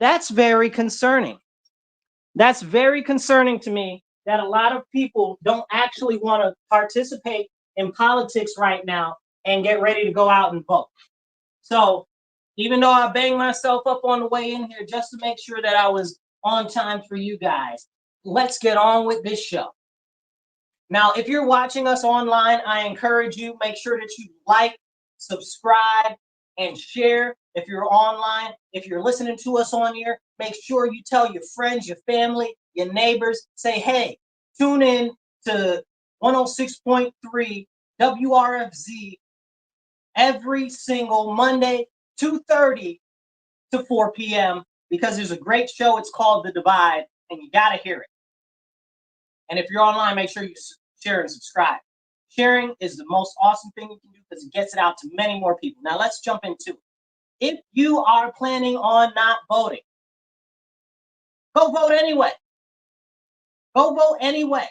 That's very concerning. That's very concerning to me that a lot of people don't actually want to participate in politics right now and get ready to go out and vote. So even though I banged myself up on the way in here just to make sure that I was on time for you guys, let's get on with this show. Now, if you're watching us online, I encourage you, make sure that you like, subscribe, and share. If you're online, if you're listening to us on here, make sure you tell your friends, your family, your neighbors, say, hey, tune in to 106.3 WRFZ every single Monday, 2:30 to 4 p.m. because there's a great show. It's called The Divide, and you got to hear it. And if you're online, make sure you share and subscribe. Sharing is the most awesome thing you can do because it gets it out to many more people. Now let's jump into it. If you are planning on not voting, go vote anyway. Go vote anyway.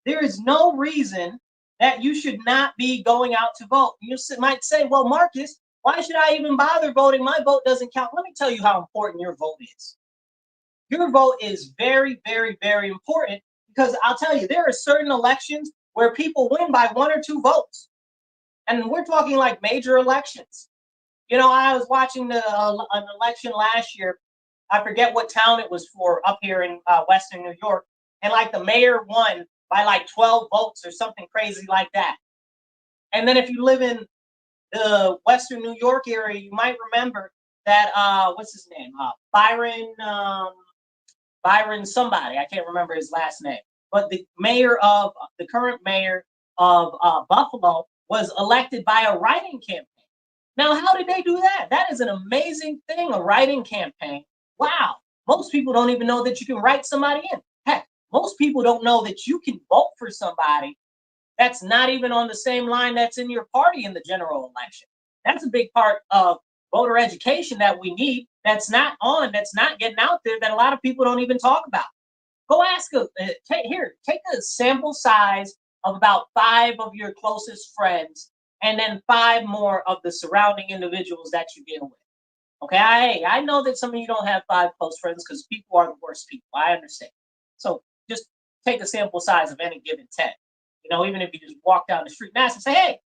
There is no reason that you should not be going out to vote. You might say, well, Marcus, why should I even bother voting? My vote doesn't count. Let me tell you how important your vote is. Your vote is very, very, very important because I'll tell you, there are certain elections where people win by 1 or 2 votes. And we're talking like major elections. You know, I was watching an election last year. I forget what town it was for up here in Western New York. And like the mayor won by like 12 votes or something crazy like that. And then if you live in the Western New York area, you might remember that, what's his name? Byron somebody, I can't remember his last name, but the current mayor of Buffalo was elected by a write-in campaign. Now, how did they do that? That is an amazing thing, a write-in campaign. Wow. Most people don't even know that you can write somebody in. Heck, most people don't know that you can vote for somebody that's not even on the same line that's in your party in the general election. That's a big part of voter education that we need. That's not getting out there, that a lot of people don't even talk about. Go ask take a sample size of about 5 of your closest friends, and then 5 more of the surrounding individuals that you deal with. Okay, I know that some of you don't have 5 close friends because people are the worst people. I understand. So just take a sample size of any given 10. You know, even if you just walk down the street and ask them, say, hey,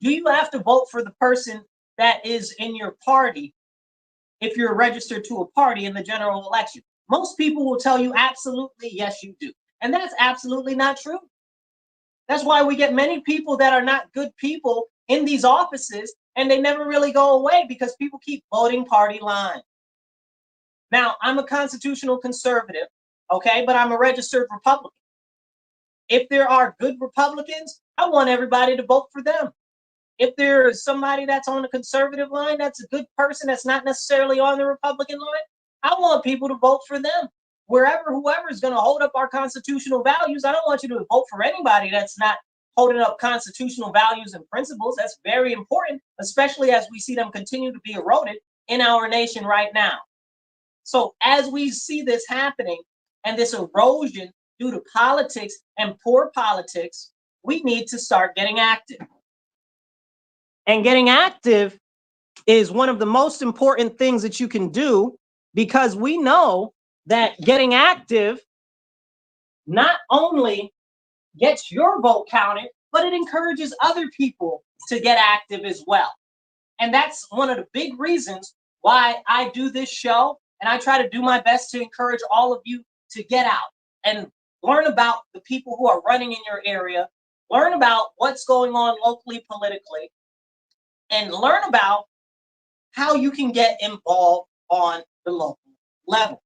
do you have to vote for the person that is in your party if you're registered to a party in the general election? Most people will tell you absolutely, yes, you do. And that's absolutely not true. That's why we get many people that are not good people in these offices, and they never really go away because people keep voting party line. Now, I'm a constitutional conservative, okay, but I'm a registered Republican. If there are good Republicans, I want everybody to vote for them. If there is somebody that's on the conservative line, that's a good person that's not necessarily on the Republican line, I want people to vote for them. Whoever is going to hold up our constitutional values, I don't want you to vote for anybody that's not holding up constitutional values and principles. That's very important, especially as we see them continue to be eroded in our nation right now. So as we see this happening and this erosion due to politics and poor politics, we need to start getting active. And getting active is one of the most important things that you can do, because we know that getting active not only gets your vote counted, but it encourages other people to get active as well. And that's one of the big reasons why I do this show. And I try to do my best to encourage all of you to get out and learn about the people who are running in your area, learn about what's going on locally, politically, and learn about how you can get involved on the local level.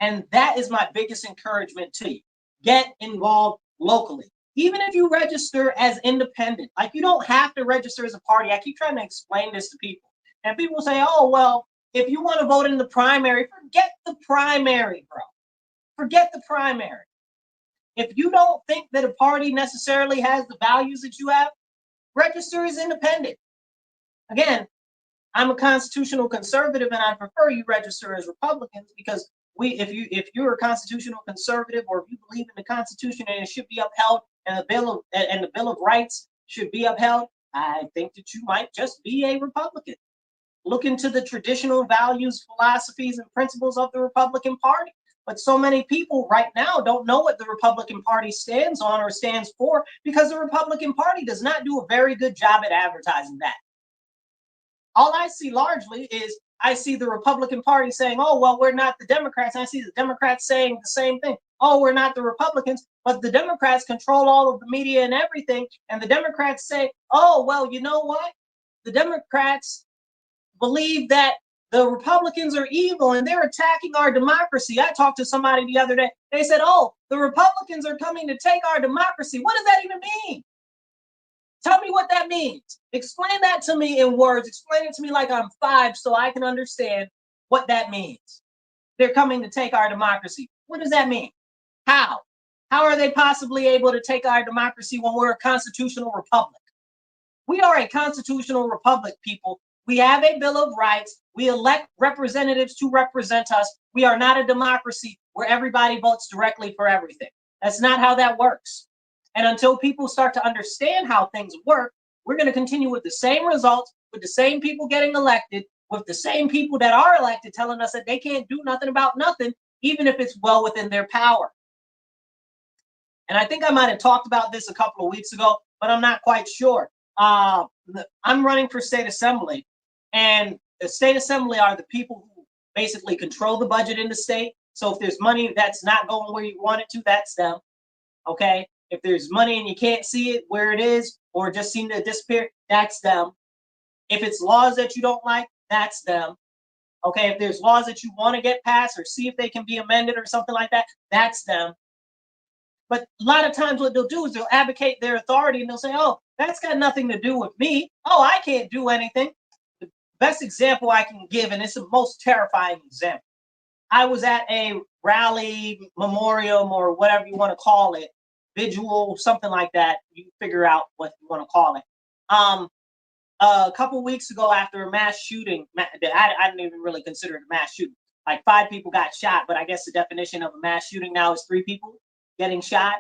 And that is my biggest encouragement to you. Get involved locally. Even if you register as independent, like you don't have to register as a party. I keep trying to explain this to people. And people say, oh, well, if you want to vote in the primary, forget the primary, bro. Forget the primary. If you don't think that a party necessarily has the values that you have, register as independent. Again, I'm a constitutional conservative, and I prefer you register as Republicans, because if you're a constitutional conservative, or if you believe in the Constitution and it should be upheld, and the Bill of Rights should be upheld, I think that you might just be a Republican. look into the traditional values, philosophies, and principles of the Republican Party. But so many people right now don't know what the Republican Party stands on or stands for, because the Republican Party does not do a very good job at advertising that. All I see largely is I see the Republican Party saying, oh, well, we're not the Democrats. And I see the Democrats saying the same thing. Oh, we're not the Republicans, but the Democrats control all of the media and everything. And the Democrats say, oh, well, you know what? The Democrats believe that the Republicans are evil and they're attacking our democracy. I talked to somebody the other day. They said, oh, the Republicans are coming to take our democracy. What does that even mean? Tell me what that means. Explain that to me in words. Explain it to me like I'm 5 so I can understand what that means. They're coming to take our democracy. What does that mean? How? How are they possibly able to take our democracy when we're a constitutional republic? We are a constitutional republic, people. We have a Bill of Rights. We elect representatives to represent us. We are not a democracy where everybody votes directly for everything. That's not how that works. And until people start to understand how things work, we're going to continue with the same results, with the same people getting elected, with the same people that are elected telling us that they can't do nothing about nothing, even if it's well within their power. And I think I might have talked about this a couple of weeks ago, but I'm not quite sure. I'm running for state assembly, and the state assembly are the people who basically control the budget in the state. So if there's money that's not going where you want it to, that's them. Okay? If there's money and you can't see it where it is, or just seem to disappear, that's them. If it's laws that you don't like, that's them. Okay? If there's laws that you want to get passed or see if they can be amended or something like that, that's them. But a lot of times what they'll do is they'll advocate their authority and they'll say, oh, that's got nothing to do with me. Oh, I can't do anything. The best example I can give, and it's the most terrifying example. I was at a rally, memoriam, or whatever you want to call it, vigil, something like that. You figure out what you want to call it. A couple weeks ago, after a mass shooting, I didn't even really consider it a mass shooting. Like 5 people got shot, but I guess the definition of a mass shooting now is 3 people getting shot,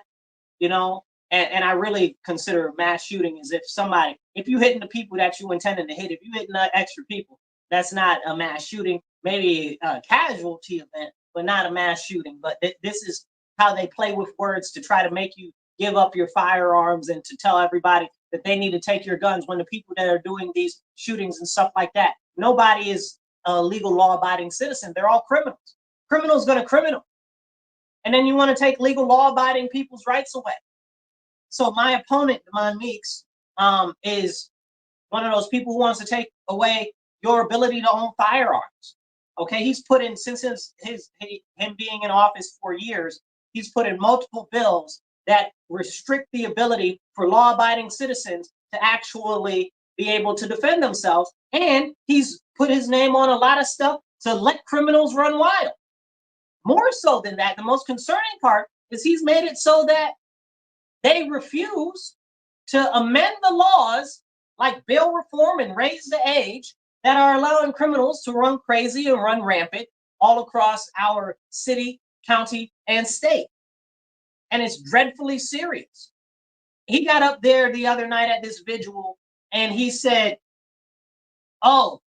you know? And I really consider mass shooting as if you hitting the people that you intended to hit, if you hitting extra people, that's not a mass shooting, maybe a casualty event, but not a mass shooting. But this is how they play with words to try to make you give up your firearms and to tell everybody that they need to take your guns, when the people that are doing these shootings and stuff like that, nobody is a legal law-abiding citizen. They're all criminals. Criminals gonna criminal. And then you want to take legal law-abiding people's rights away. So my opponent, Demond Meeks, is one of those people who wants to take away your ability to own firearms. Okay, he's put in, since him being in office for years, he's put in multiple bills that restrict the ability for law-abiding citizens to actually be able to defend themselves. And he's put his name on a lot of stuff to let criminals run wild. More so than that, the most concerning part is he's made it so that they refuse to amend the laws like bail reform and raise the age that are allowing criminals to run crazy and run rampant all across our city, county, and state. And it's dreadfully serious. He got up there the other night at this vigil and he said, oh,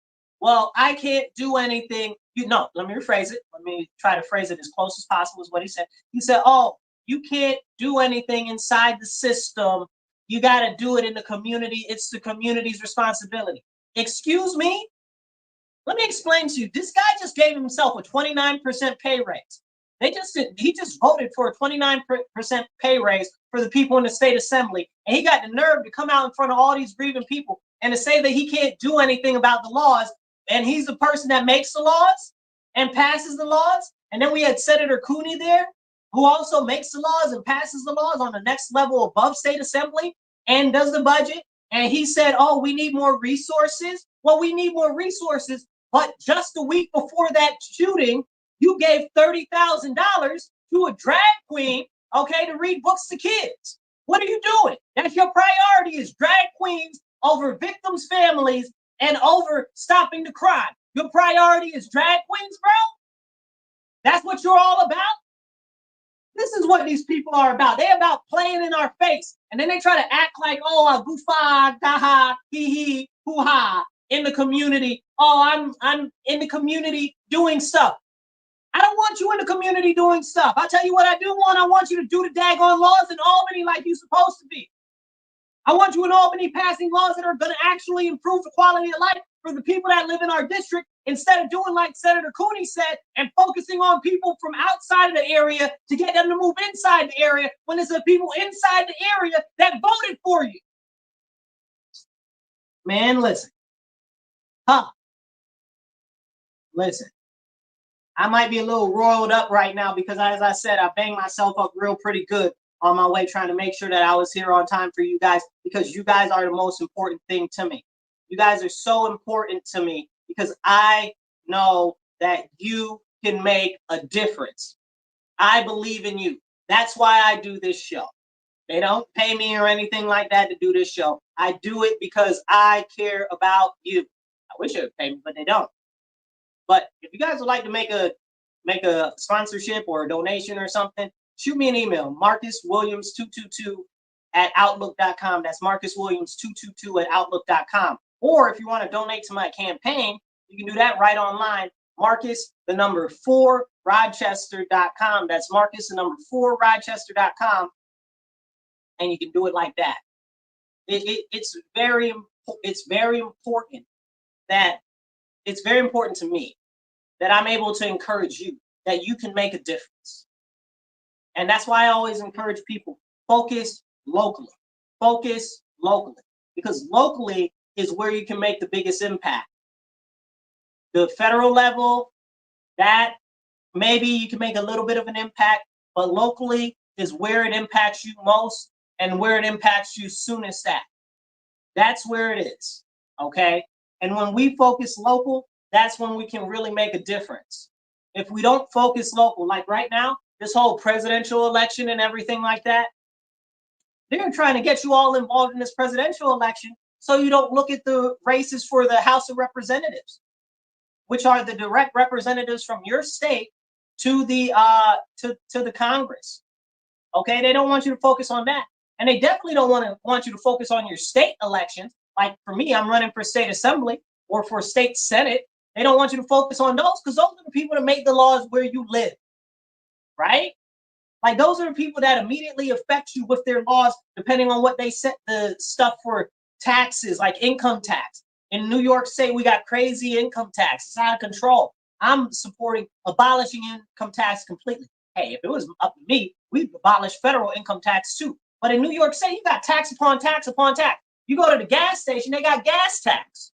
well, I can't do anything. Let me rephrase it. Let me try to phrase it as close as possible is what he said. He said, oh, you can't do anything inside the system. You got to do it in the community. It's the community's responsibility. Excuse me? Let me explain to you. This guy just gave himself a 29% pay raise. He just voted for a 29% pay raise for the people in the state assembly. And he got the nerve to come out in front of all these grieving people and to say that he can't do anything about the laws. And he's the person that makes the laws and passes the laws. And then we had Senator Cooney there, who also makes the laws and passes the laws on the next level above state assembly and does the budget. And he said, oh, we need more resources. Well, we need more resources. But just a week before that shooting, you gave $30,000 to a drag queen, okay, to read books to kids. What are you doing? That's your priority, is drag queens over victims' families and over stopping the crime. Your priority is drag queens, bro? That's what you're all about? This is what these people are about. They're about playing in our face. And then they try to act like, oh, a goofa, gaha, hee hee, hoo ha. in the community. Oh, I'm in the community doing stuff. I don't want you in the community doing stuff. I'll tell you what I do want. I want you to do the daggone laws in Albany like you're supposed to be. I want you in Albany passing laws that are going to actually improve the quality of life for the people that live in our district, instead of doing like Senator Cooney said and focusing on people from outside of the area to get them to move inside the area, when it's the people inside the area that voted for you. Man, listen. Listen. I might be a little roiled up right now because, as I said, I banged myself up real pretty good on my way trying to make sure that I was here on time for you guys, because you guys are the most important thing to me. You guys are so important to me because I know that you can make a difference. I believe in you. That's why I do this show. They don't pay me or anything like that to do this show. I do it because I care about you. I wish they would pay me, but they don't. But if you guys would like to make a sponsorship or a donation or something, shoot me an email, marcuswilliams222@outlook.com. That's marcuswilliams222@outlook.com. Or if you want to donate to my campaign, you can do that right online, Marcus4Rochester.com. That's Marcus4Rochester.com. And you can do it like that. It's very important that it's very important to me that I'm able to encourage you that you can make a difference. And that's why I always encourage people, focus locally. Focus locally. Because locally is where you can make the biggest impact. The federal level, that maybe you can make a little bit of an impact, but locally is where it impacts you most and where it impacts you soonest at. That's where it is, okay? And when we focus local, that's when we can really make a difference. If we don't focus local, like right now, this whole presidential election and everything like that, they're trying to get you all involved in this presidential election so you don't look at the races for the House of Representatives, which are the direct representatives from your state to the Congress. Okay, they don't want you to focus on that, and they definitely don't want you to focus on your state elections. Like for me, I'm running for state assembly or for state senate. They don't want you to focus on those because those are the people that make the laws where you live, right? Like those are the people that immediately affect you with their laws, depending on what they set the stuff for taxes, like income tax. In New York State, we got crazy income tax. It's out of control. I'm supporting abolishing income tax completely. Hey, if it was up to me, we'd abolish federal income tax too. But in New York State, you got tax upon tax upon tax. You go to the gas station, they got gas tax.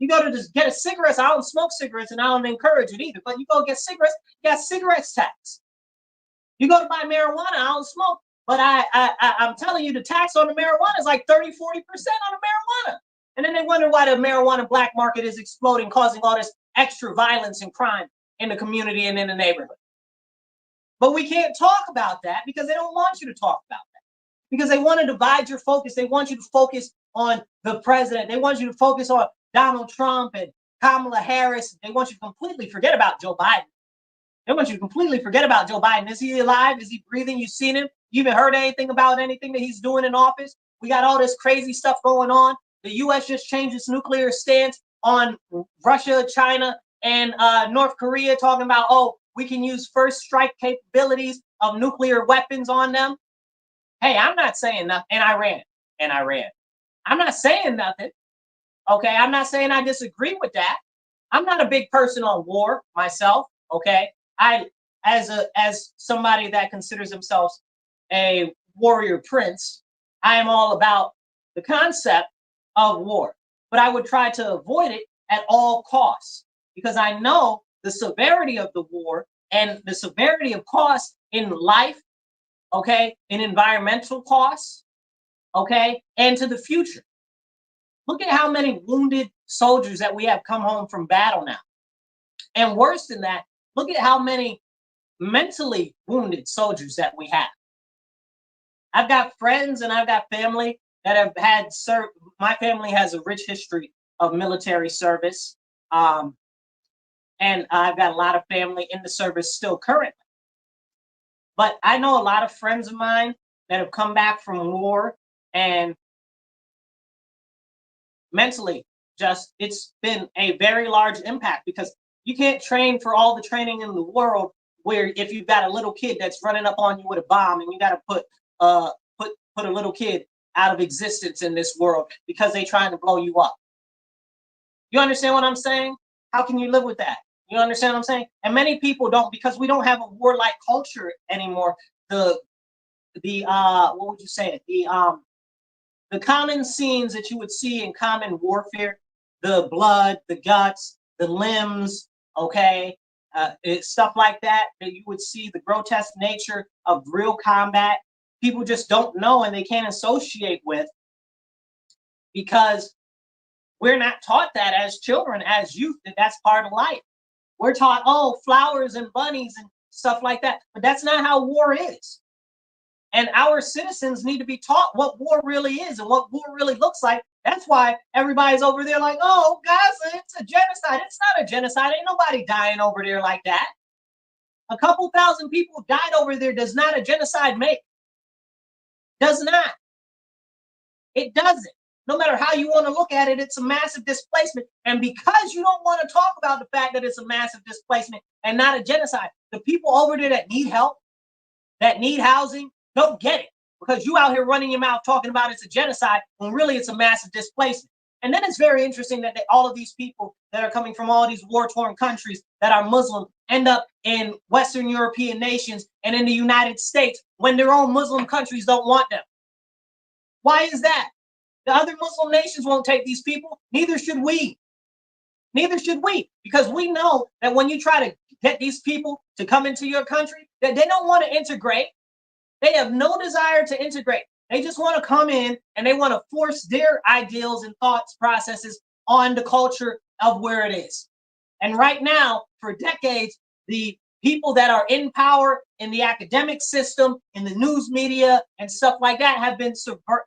You go to just get a cigarette. I don't smoke cigarettes and I don't encourage it either. But you go get cigarettes, you got cigarettes tax. You go to buy marijuana, I don't smoke. But I'm telling you, the tax on the marijuana is like 30-40% on the marijuana. And then they wonder why the marijuana black market is exploding, causing all this extra violence and crime in the community and in the neighborhood. But we can't talk about that because they don't want you to talk about that. Because they want to divide your focus. They want you to focus on the president. They want you to focus on Donald Trump and Kamala Harris. They want you to completely forget about Joe Biden. They want you to completely forget about Joe Biden. Is he alive? Is he breathing? You've seen him? You even heard anything about anything that he's doing in office? We got all this crazy stuff going on. The U.S. just changed its nuclear stance on Russia, China, and North Korea, talking about, oh, we can use first strike capabilities of nuclear weapons on them. Hey, I'm not saying nothing. And Iran. I'm not saying nothing. Okay, I'm not saying I disagree with that. I'm not a big person on war myself. Okay, as somebody that considers themselves a warrior prince, I am all about the concept of war, but I would try to avoid it at all costs because I know the severity of the war and the severity of costs in life, okay, in environmental costs, okay, and to the future. Look at how many wounded soldiers that we have come home from battle now. And worse than that, look at how many mentally wounded soldiers that we have. I've got friends and I've got family that have had served. My family has a rich history of military service. And I've got a lot of family in the service still currently. But I know a lot of friends of mine that have come back from war and mentally it's been a very large impact, because you can't train for all the training in the world where if you've got a little kid that's running up on you with a bomb, and you got to put a little kid out of existence in this world because they're trying to blow you up. You understand what I'm saying? How can you live with that? You understand what I'm saying? And many people don't, because we don't have a warlike culture anymore. The what would you say? The common scenes that you would see in common warfare, the blood, the guts, the limbs, okay, stuff like that you would see, the grotesque nature of real combat, people just don't know and they can't associate with, because we're not taught that as children, as youth, that's part of life. We're taught, oh, flowers and bunnies and stuff like that, but that's not how war is. And our citizens need to be taught what war really is and what war really looks like. That's why everybody's over there like, oh, Gaza, it's a genocide. It's not a genocide. Ain't nobody dying over there like that. A couple thousand people died over there does not a genocide make. Does not. It doesn't. No matter how you want to look at it, it's a massive displacement. And because you don't want to talk about the fact that it's a massive displacement and not a genocide, the people over there that need help, that need housing, don't get it, because you out here running your mouth talking about it's a genocide when really it's a massive displacement. And then it's very interesting that all of these people that are coming from all these war-torn countries that are Muslim end up in Western European nations and in the United States when their own Muslim countries don't want them. Why is that? The other Muslim nations won't take these people. Neither should we. Neither should we, because we know that when you try to get these people to come into your country, that they don't want to integrate. They have no desire to integrate. They just want to come in and they want to force their ideals and thoughts processes on the culture of where it is. And right now, for decades, the people that are in power in the academic system, in the news media, and stuff like that have been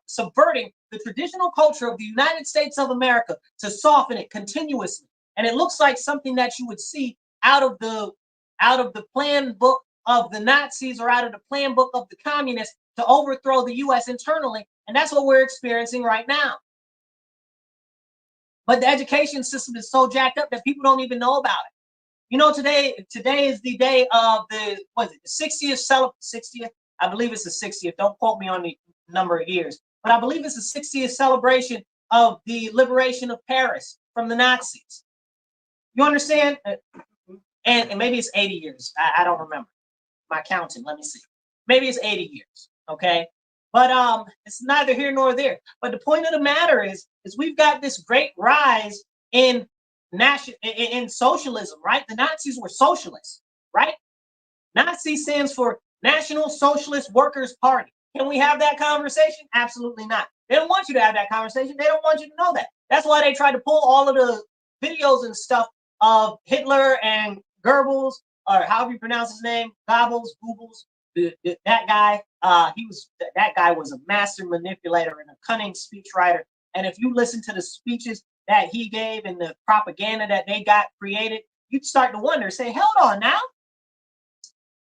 subverting the traditional culture of the United States of America to soften it continuously. And it looks like something that you would see out of the plan book of the Nazis or out of the plan book of the communists to overthrow the U.S. internally. And that's what we're experiencing right now. But the education system is so jacked up that people don't even know about it. You know, today is the day of the 60th, I believe it's the 60th. Don't quote me on the number of years, but I believe it's the 60th celebration of the liberation of Paris from the Nazis. You understand? And maybe it's 80 years. I don't remember. My counting, let me see. Maybe it's 80 years, okay? But it's neither here nor there. But the point of the matter is we've got this great rise in socialism, right? The Nazis were socialists, right? Nazi stands for National Socialist Workers Party. Can we have that conversation? Absolutely not. They don't want you to have that conversation. They don't want you to know that. That's why they tried to pull all of the videos and stuff of Hitler and Goebbels, or however you pronounce his name, Goebbels, that guy. That guy was a master manipulator and a cunning speechwriter. And if you listen to the speeches that he gave and the propaganda that they got created, you'd start to wonder, say, hold on now.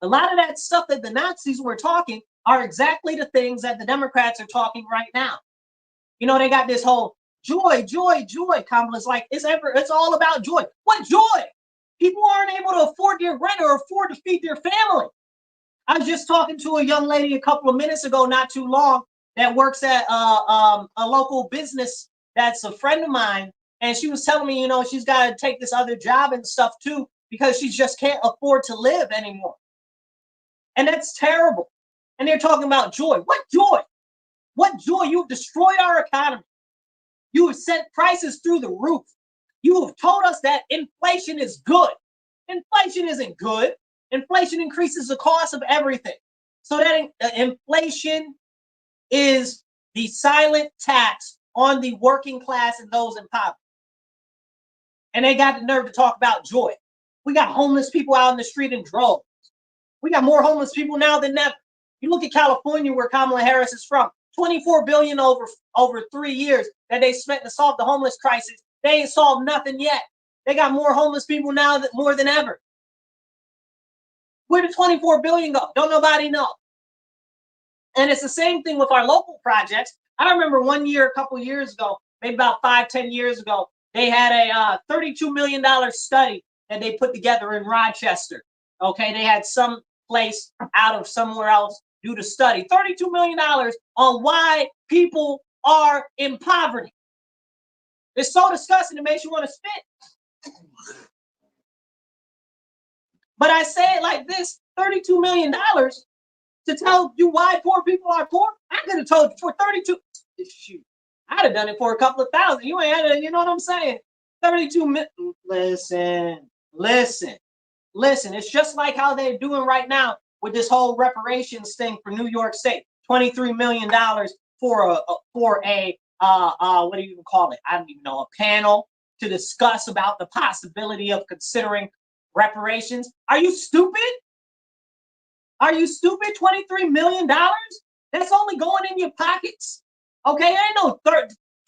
A lot of that stuff that the Nazis were talking are exactly the things that the Democrats are talking right now. You know, they got this whole joy, Kamala's like, it's all about joy. What joy? People aren't able to afford their rent or afford to feed their family. I was just talking to a young lady a couple of minutes ago, not too long, that works at a local business that's a friend of mine. And she was telling me, you know, she's got to take this other job and stuff too, because she just can't afford to live anymore. And that's terrible. And they're talking about joy. What joy? What joy? You've destroyed our economy. You have sent prices through the roof. You have told us that inflation is good. Inflation isn't good. Inflation increases the cost of everything. So that inflation is the silent tax on the working class and those in poverty. And they got the nerve to talk about joy. We got homeless people out in the street in droves. We got more homeless people now than ever. You look at California, where Kamala Harris is from, $24 billion over 3 years that they spent to solve the homeless crisis. They ain't solved nothing yet. They got more homeless people now more than ever. Where did $24 billion go? Don't nobody know. And it's the same thing with our local projects. I remember one year, a couple years ago, maybe about 5-10 years ago, They had a $32 million study that they put together in Rochester. Okay, they had some place out of somewhere else do the study. $32 million on why people are in poverty. It's so disgusting, it makes you want to spit. But I say it like this, $32 million to tell you why poor people are poor? I could have told you for 32. Shoot, I'd have done it for a couple of thousand. You ain't had to, you know what I'm saying? 32 million. Listen. It's just like how they're doing right now with this whole reparations thing for New York State. $23 million for a what do you even call it? I don't even know, a panel to discuss about the possibility of considering reparations. Are you stupid? Are you stupid? $23 million? That's only going in your pockets. Okay, ain't no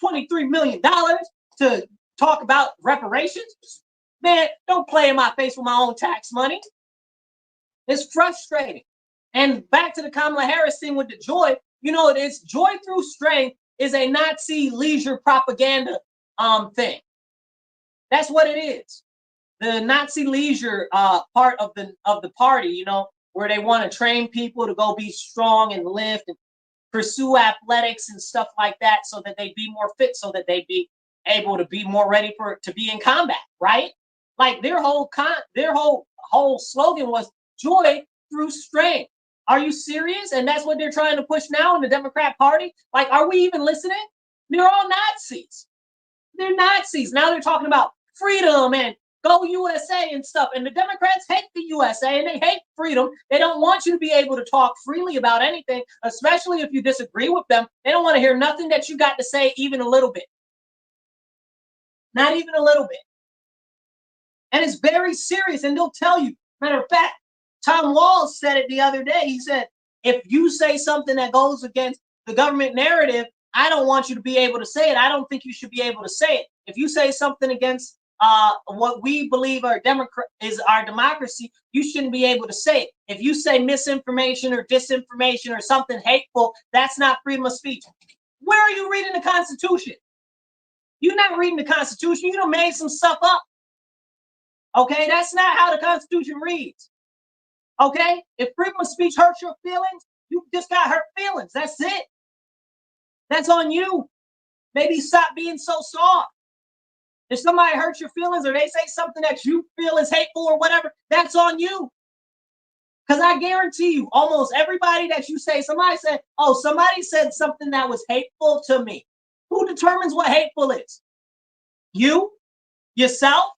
$23 million to talk about reparations. Man, don't play in my face with my own tax money. It's frustrating. And back to the Kamala Harris thing with the joy, you know, it's joy through strength is a Nazi leisure propaganda thing. That's what it is. The Nazi leisure part of the party, you know, where they want to train people to go be strong and lift and pursue athletics and stuff like that, so that they be more fit, so that they be able to be more ready to be in combat, right? Like their whole slogan was joy through strength. Are you serious? And that's what they're trying to push now in the Democrat Party. Like, are we even listening? They're all Nazis. They're Nazis. Now they're talking about freedom and go USA and stuff. And the Democrats hate the USA and they hate freedom. They don't want you to be able to talk freely about anything, especially if you disagree with them. They don't want to hear nothing that you got to say, even a little bit. Not even a little bit. And it's very serious. And they'll tell you, matter of fact, Tom Walls said it the other day. He said, if you say something that goes against the government narrative, I don't want you to be able to say it. I don't think you should be able to say it. If you say something against what we believe is our democracy, you shouldn't be able to say it. If you say misinformation or disinformation or something hateful, that's not freedom of speech. Where are you reading the Constitution? You're not reading the Constitution. You done made some stuff up. Okay, that's not how the Constitution reads. Okay, if freedom of speech hurts your feelings, you just got hurt feelings. That's it. That's on you. Maybe stop being so soft. If somebody hurts your feelings or they say something that you feel is hateful or whatever, that's on you. Because I guarantee you, almost everybody that you say, somebody said something that was hateful to me. Who determines what hateful is? You? Yourself?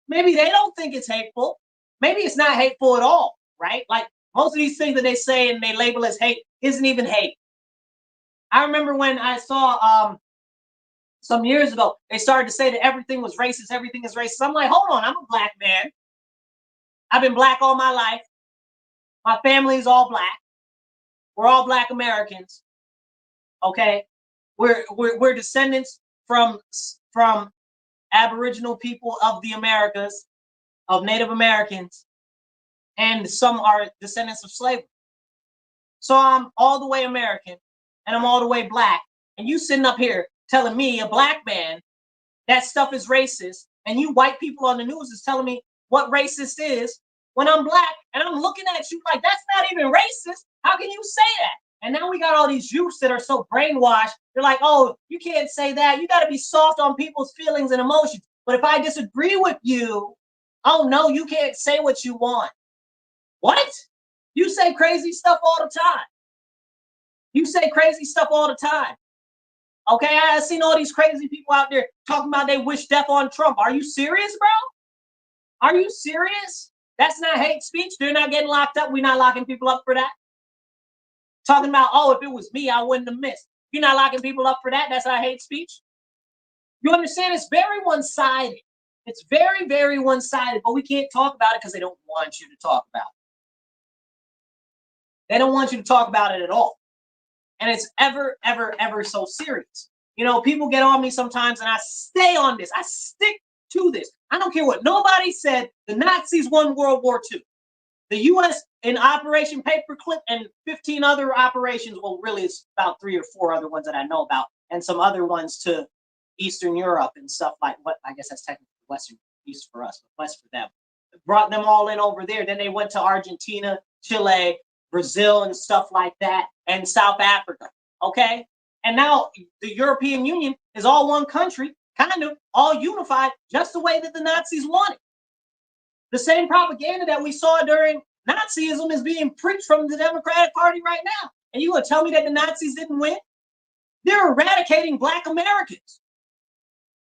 Maybe they don't think it's hateful. Maybe it's not hateful at all, right? Like most of these things that they say and they label as hate isn't even hate. I remember when I saw some years ago, they started to say that everything was racist, everything is racist. I'm like, hold on, I'm a black man. I've been black all my life. My family is all black. We're all black Americans. Okay? We're descendants from Aboriginal people of the Americas, of Native Americans, and some are descendants of slavery. So I'm all the way American and I'm all the way black. And you sitting up here telling me, a black man, that stuff is racist, and you white people on the news is telling me what racist is when I'm black, and I'm looking at you like that's not even racist. How can you say that? And now we got all these youths that are so brainwashed. They're like, oh, you can't say that. You got to be soft on people's feelings and emotions. But if I disagree with you, oh no, you can't say what you want. What? You say crazy stuff all the time. You say crazy stuff all the time. Okay, I've seen all these crazy people out there talking about they wish death on Trump. Are you serious, bro? Are you serious? That's not hate speech. They're not getting locked up. We're not locking people up for that. Talking about, oh, if it was me, I wouldn't have missed. You're not locking people up for that. That's not hate speech. You understand? It's very one-sided. It's very, very one-sided, but we can't talk about it because they don't want you to talk about it. They don't want you to talk about it at all. And it's ever, ever, ever so serious. You know, people get on me sometimes and I stay on this. I stick to this. I don't care what nobody said. The Nazis won World War II. The U.S. in Operation Paperclip and 15 other operations, well, really it's about 3 or 4 other ones that I know about, and some other ones to Eastern Europe and stuff like what I guess that's technically Western East for us, but West for them. Brought them all in over there. Then they went to Argentina, Chile, Brazil, and stuff like that, and South Africa. Okay, and now the European Union is all one country, kind of all unified, just the way that the Nazis wanted. The same propaganda that we saw during Nazism is being preached from the Democratic Party right now. And you gonna tell me that the Nazis didn't win? They're eradicating Black Americans.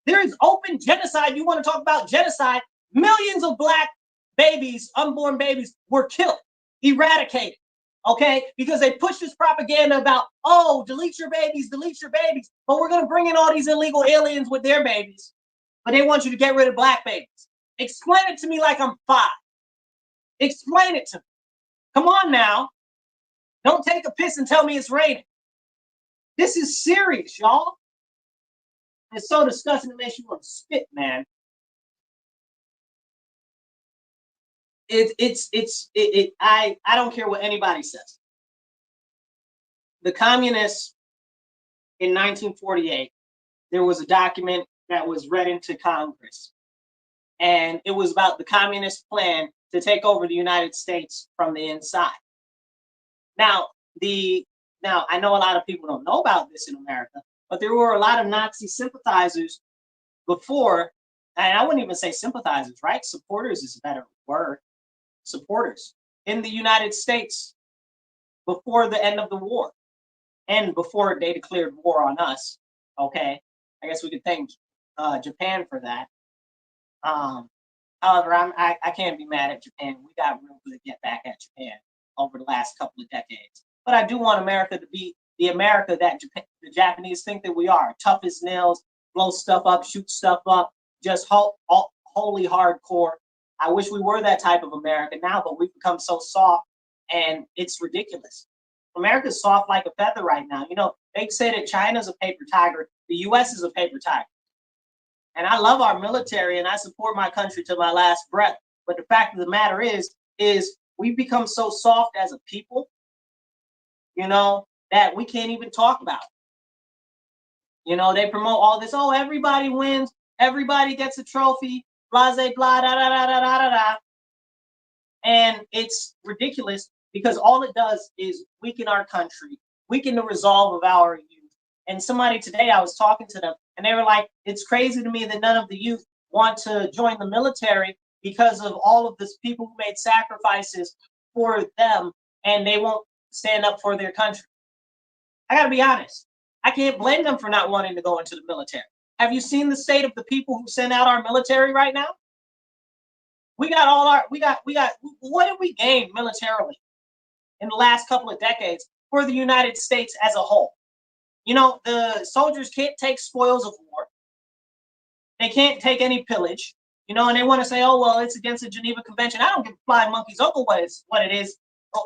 There is open genocide. You want to talk about genocide? Millions of Black babies, unborn babies, were killed, eradicated. Okay, because they push this propaganda about, oh, delete your babies, but we're gonna bring in all these illegal aliens with their babies, but they want you to get rid of Black babies. Explain it to me like I'm 5. Explain it to me. Come on now. Don't take a piss and tell me it's raining. This is serious, y'all. It's so disgusting, it makes you want to spit, man. I don't care what anybody says. The communists in 1948, there was a document that was read into Congress, and it was about the communist plan to take over the United States from the inside. Now, I know a lot of people don't know about this in America, but there were a lot of Nazi sympathizers before, and I wouldn't even say sympathizers, right? Supporters is a better word. Supporters in the United States before the end of the war and before they declared war on us. Okay, I guess we could thank Japan for that. However, I can't be mad at Japan. We got real good get back at Japan over the last couple of decades. But I do want America to be the America that the Japanese think that we are. Tough as nails, blow stuff up, shoot stuff up, just wholly hardcore. I wish we were that type of America now, but we've become so soft, and it's ridiculous. America's soft like a feather right now. You know, they say that China's a paper tiger. The U.S. is a paper tiger. And I love our military, and I support my country to my last breath. But the fact of the matter is we've become so soft as a people, you know, that we can't even talk about it. You know, they promote all this, oh, everybody wins, everybody gets a trophy, blah, blah, blah, da, da, da, da, da, da. And it's ridiculous because all it does is weaken our country, weaken the resolve of our youth. And somebody today, I was talking to them, and they were like, it's crazy to me that none of the youth want to join the military because of all of these people who made sacrifices for them, and they won't stand up for their country. I gotta be honest. I can't blame them for not wanting to go into the military. Have you seen the state of the people who send out our military right now? We got what did we gain militarily in the last couple of decades for the United States as a whole? You know, the soldiers can't take spoils of war. They can't take any pillage, you know, and they want to say, oh, well, it's against the Geneva Convention. I don't give a flying monkey's uncle what it is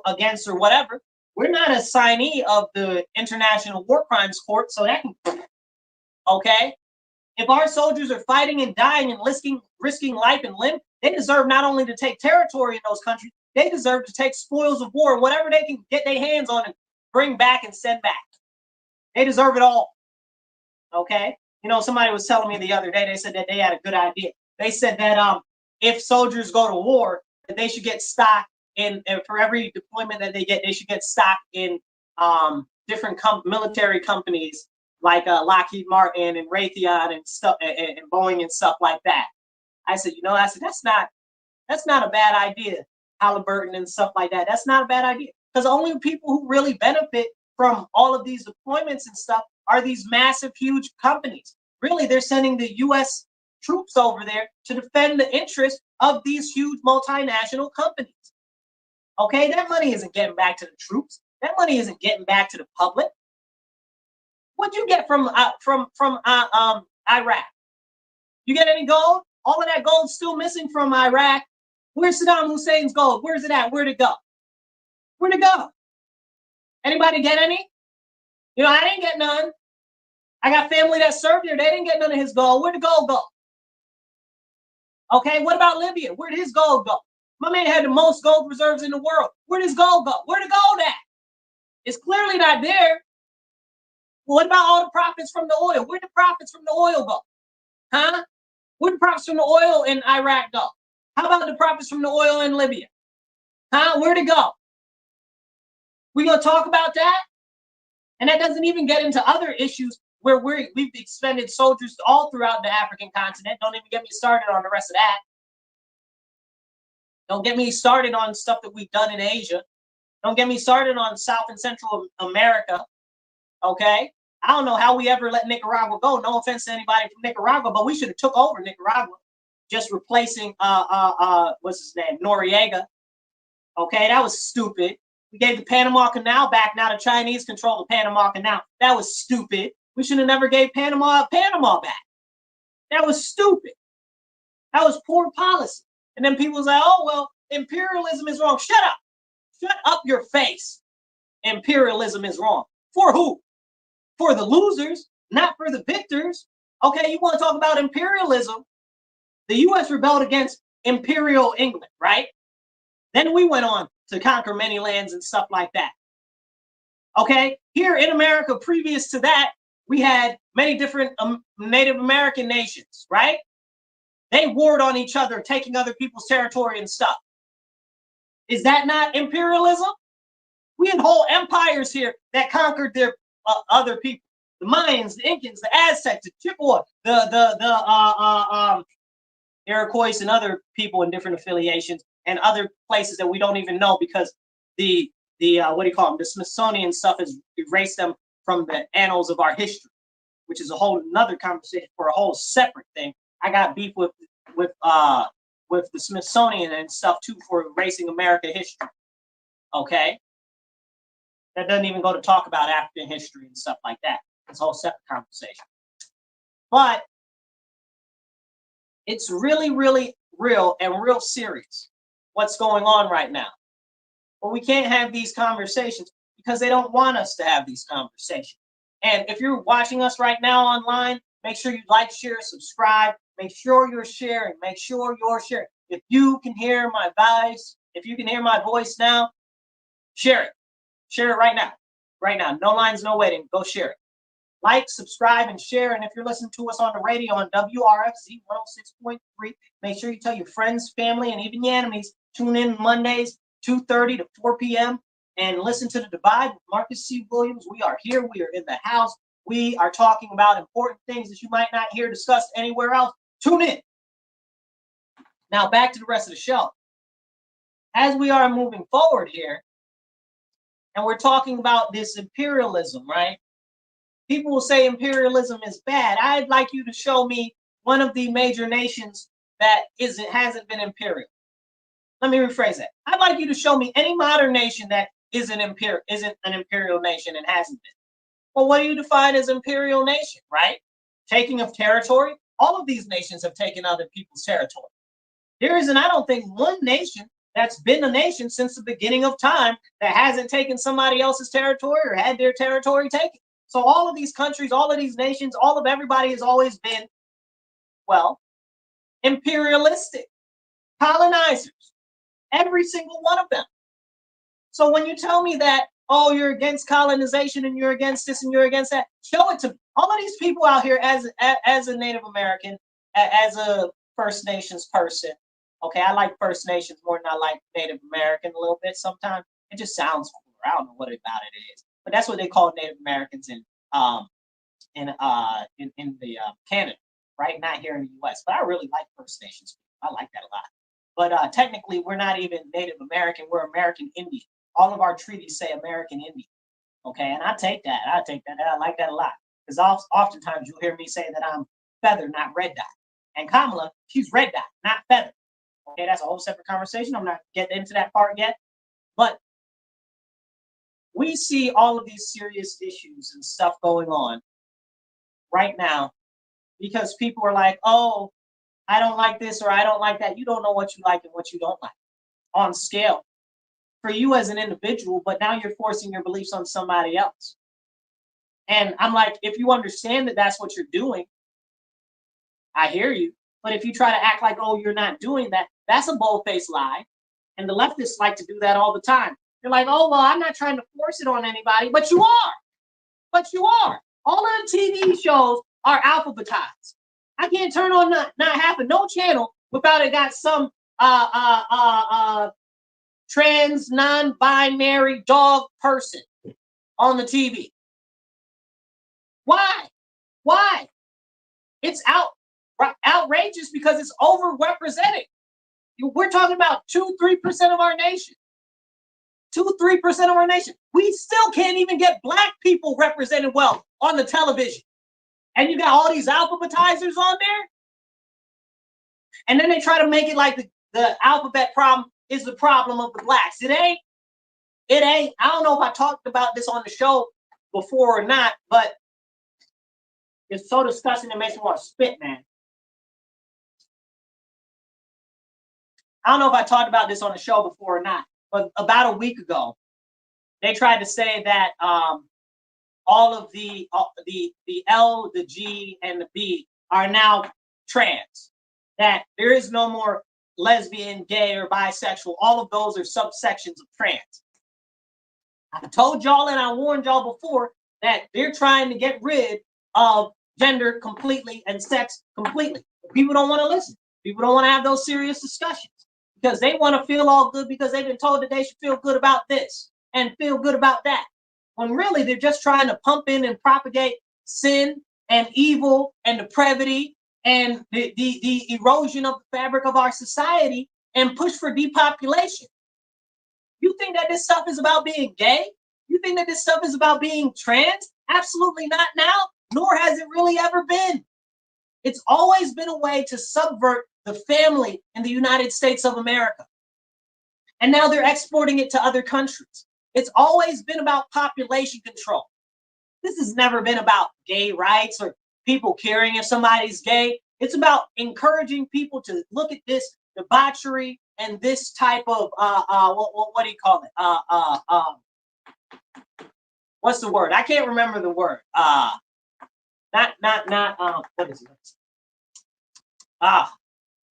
against or whatever. We're not a signee of the International War Crimes Court, so that can, okay? If our soldiers are fighting and dying and risking life and limb, they deserve not only to take territory in those countries, they deserve to take spoils of war, whatever they can get their hands on and bring back and send back. They deserve it all, okay? You know, somebody was telling me the other day, they said that they had a good idea. They said that if soldiers go to war, that they should get stock in, and for every deployment that they get, they should get stock in different military companies like Lockheed Martin and Raytheon and stuff, and Boeing and stuff like that. I said, you know, that's not a bad idea. Halliburton and stuff like that. That's not a bad idea, because only people who really benefit from all of these deployments and stuff are these massive, huge companies. Really, they're sending the U.S. troops over there to defend the interests of these huge multinational companies. Okay, that money isn't getting back to the troops. That money isn't getting back to the public. What'd you get from Iraq? You get any gold? All of that gold's still missing from Iraq. Where's Saddam Hussein's gold? Where's it at? Where'd it go? Where'd it go? Anybody get any? You know, I didn't get none. I got family that served there. They didn't get none of his gold. Where'd the gold go? Okay, what about Libya? Where'd his gold go? My man had the most gold reserves in the world. Where'd his gold go? Where'd the gold at? It's clearly not there. What about all the profits from the oil? Where did the profits from the oil go? Huh? Where did the profits from the oil in Iraq go? How about the profits from the oil in Libya? Huh? Where'd it go? We gonna talk about that? And that doesn't even get into other issues where we've expended soldiers all throughout the African continent. Don't even get me started on the rest of that. Don't get me started on stuff that we've done in Asia. Don't get me started on South and Central America. Okay? I don't know how we ever let Nicaragua go. No offense to anybody from Nicaragua, but we should have took over Nicaragua, just replacing what's his name? Noriega. Okay, that was stupid. We gave the Panama Canal back. Now the Chinese control the Panama Canal. That was stupid. We should have never gave Panama back. That was stupid. That was poor policy. And then people say, oh, well, imperialism is wrong. Shut up. Shut up your face. Imperialism is wrong. For who? For the losers, not for the victors. Okay, you want to talk about imperialism? The U.S. rebelled against Imperial England, right? Then we went on to conquer many lands and stuff like that. Okay, here in America, previous to that, we had many different Native American nations, right? They warred on each other, taking other people's territory and stuff. Is that not imperialism? We had whole empires here that conquered their other people. The Mayans, the Incans, the Aztecs, the Chippewa, the Iroquois and other people in different affiliations and other places that we don't even know because the what do you call them? The Smithsonian stuff has erased them from the annals of our history, which is a whole another conversation for a whole separate thing. I got beef with the Smithsonian and stuff too for erasing American history. Okay, that doesn't even go to talk about African history and stuff like that. It's a whole separate conversation. But it's really, really real and real serious what's going on right now. But we can't have these conversations because they don't want us to have these conversations. And if you're watching us right now online, make sure you like, share, subscribe. Make sure you're sharing. Make sure you're sharing. If you can hear my voice, if you can hear my voice now, share it. Share it right now. Right now. No lines, no waiting. Go share it. Like, subscribe, and share. And if you're listening to us on the radio on WRFZ 106.3, make sure you tell your friends, family, and even your enemies. Tune in Mondays, 2:30 to 4 p.m. and listen to The Divide with Marcus C. Williams. We are here. We are in the house. We are talking about important things that you might not hear discussed anywhere else. Tune in. Now, back to the rest of the show. As we are moving forward here, and we're talking about this imperialism, right? People will say imperialism is bad. I'd like you to show me one of the major nations that hasn't been imperial. Let me rephrase that. I'd like you to show me any modern nation that isn't an imperial nation and hasn't been. Well, what do you define as imperial nation, right? Taking of territory. All of these nations have taken other people's territory. There isn't, I don't think, one nation that's been a nation since the beginning of time that hasn't taken somebody else's territory or had their territory taken. So all of these countries, all of these nations, all of everybody has always been, well, imperialistic, colonizers, every single one of them. So when you tell me that, oh, you're against colonization and you're against this and you're against that, show it to me. All of these people out here as a Native American, as a First Nations person, okay, I like First Nations more than I like Native American a little bit sometimes. It just sounds cooler. I don't know what about it is. But that's what they call Native Americans in Canada, right? Not here in the U.S. But I really like First Nations. I like that a lot. But technically, we're not even Native American. We're American Indian. All of our treaties say American Indian. Okay, and I take that. I like that a lot. Because oftentimes you'll hear me say that I'm feather, not red dot. And Kamala, she's red dot, not feather. Okay, that's a whole separate conversation. I'm not getting into that part yet. But we see all of these serious issues and stuff going on right now because people are like, oh, I don't like this or I don't like that. You don't know what you like and what you don't like on scale for you as an individual, but now you're forcing your beliefs on somebody else. And I'm like, if you understand that that's what you're doing, I hear you. But if you try to act like, oh, you're not doing that, that's a bold-faced lie. And the leftists like to do that all the time. They're like, oh, well, I'm not trying to force it on anybody, but you are. But you are. All of the TV shows are alphabetized. I can't turn on not half of no channel without it got some trans, non-binary dog person on the TV. Why? Why? It's outrageous because it's overrepresented. We're talking about 2-3% of our nation. 2-3% of our nation. We still can't even get black people represented well on the television. And you got all these alphabetizers on there. And then they try to make it like the alphabet problem is the problem of the blacks. It ain't. It ain't. I don't know if I talked about this on the show before or not, but it's so disgusting it makes me want to spit, man. I don't know if I talked about this on the show before or not, but about a week ago, they tried to say that all of the L, the G, and the B are now trans. That there is no more lesbian, gay, or bisexual. All of those are subsections of trans. I told y'all and I warned y'all before that they're trying to get rid of gender completely and sex completely. People don't want to listen. People don't want to have those serious discussions because they want to feel all good because they've been told that they should feel good about this and feel good about that. When really they're just trying to pump in and propagate sin and evil and depravity and the erosion of the fabric of our society and push for depopulation. You think that this stuff is about being gay? You think that this stuff is about being trans? Absolutely not now, nor has it really ever been. It's always been a way to subvert the family in the United States of America. And now they're exporting it to other countries. It's always been about population control. This has never been about gay rights or people caring if somebody's gay. It's about encouraging people to look at this debauchery and this type of what do you call it? What's the word? I can't remember the word. Not what is it?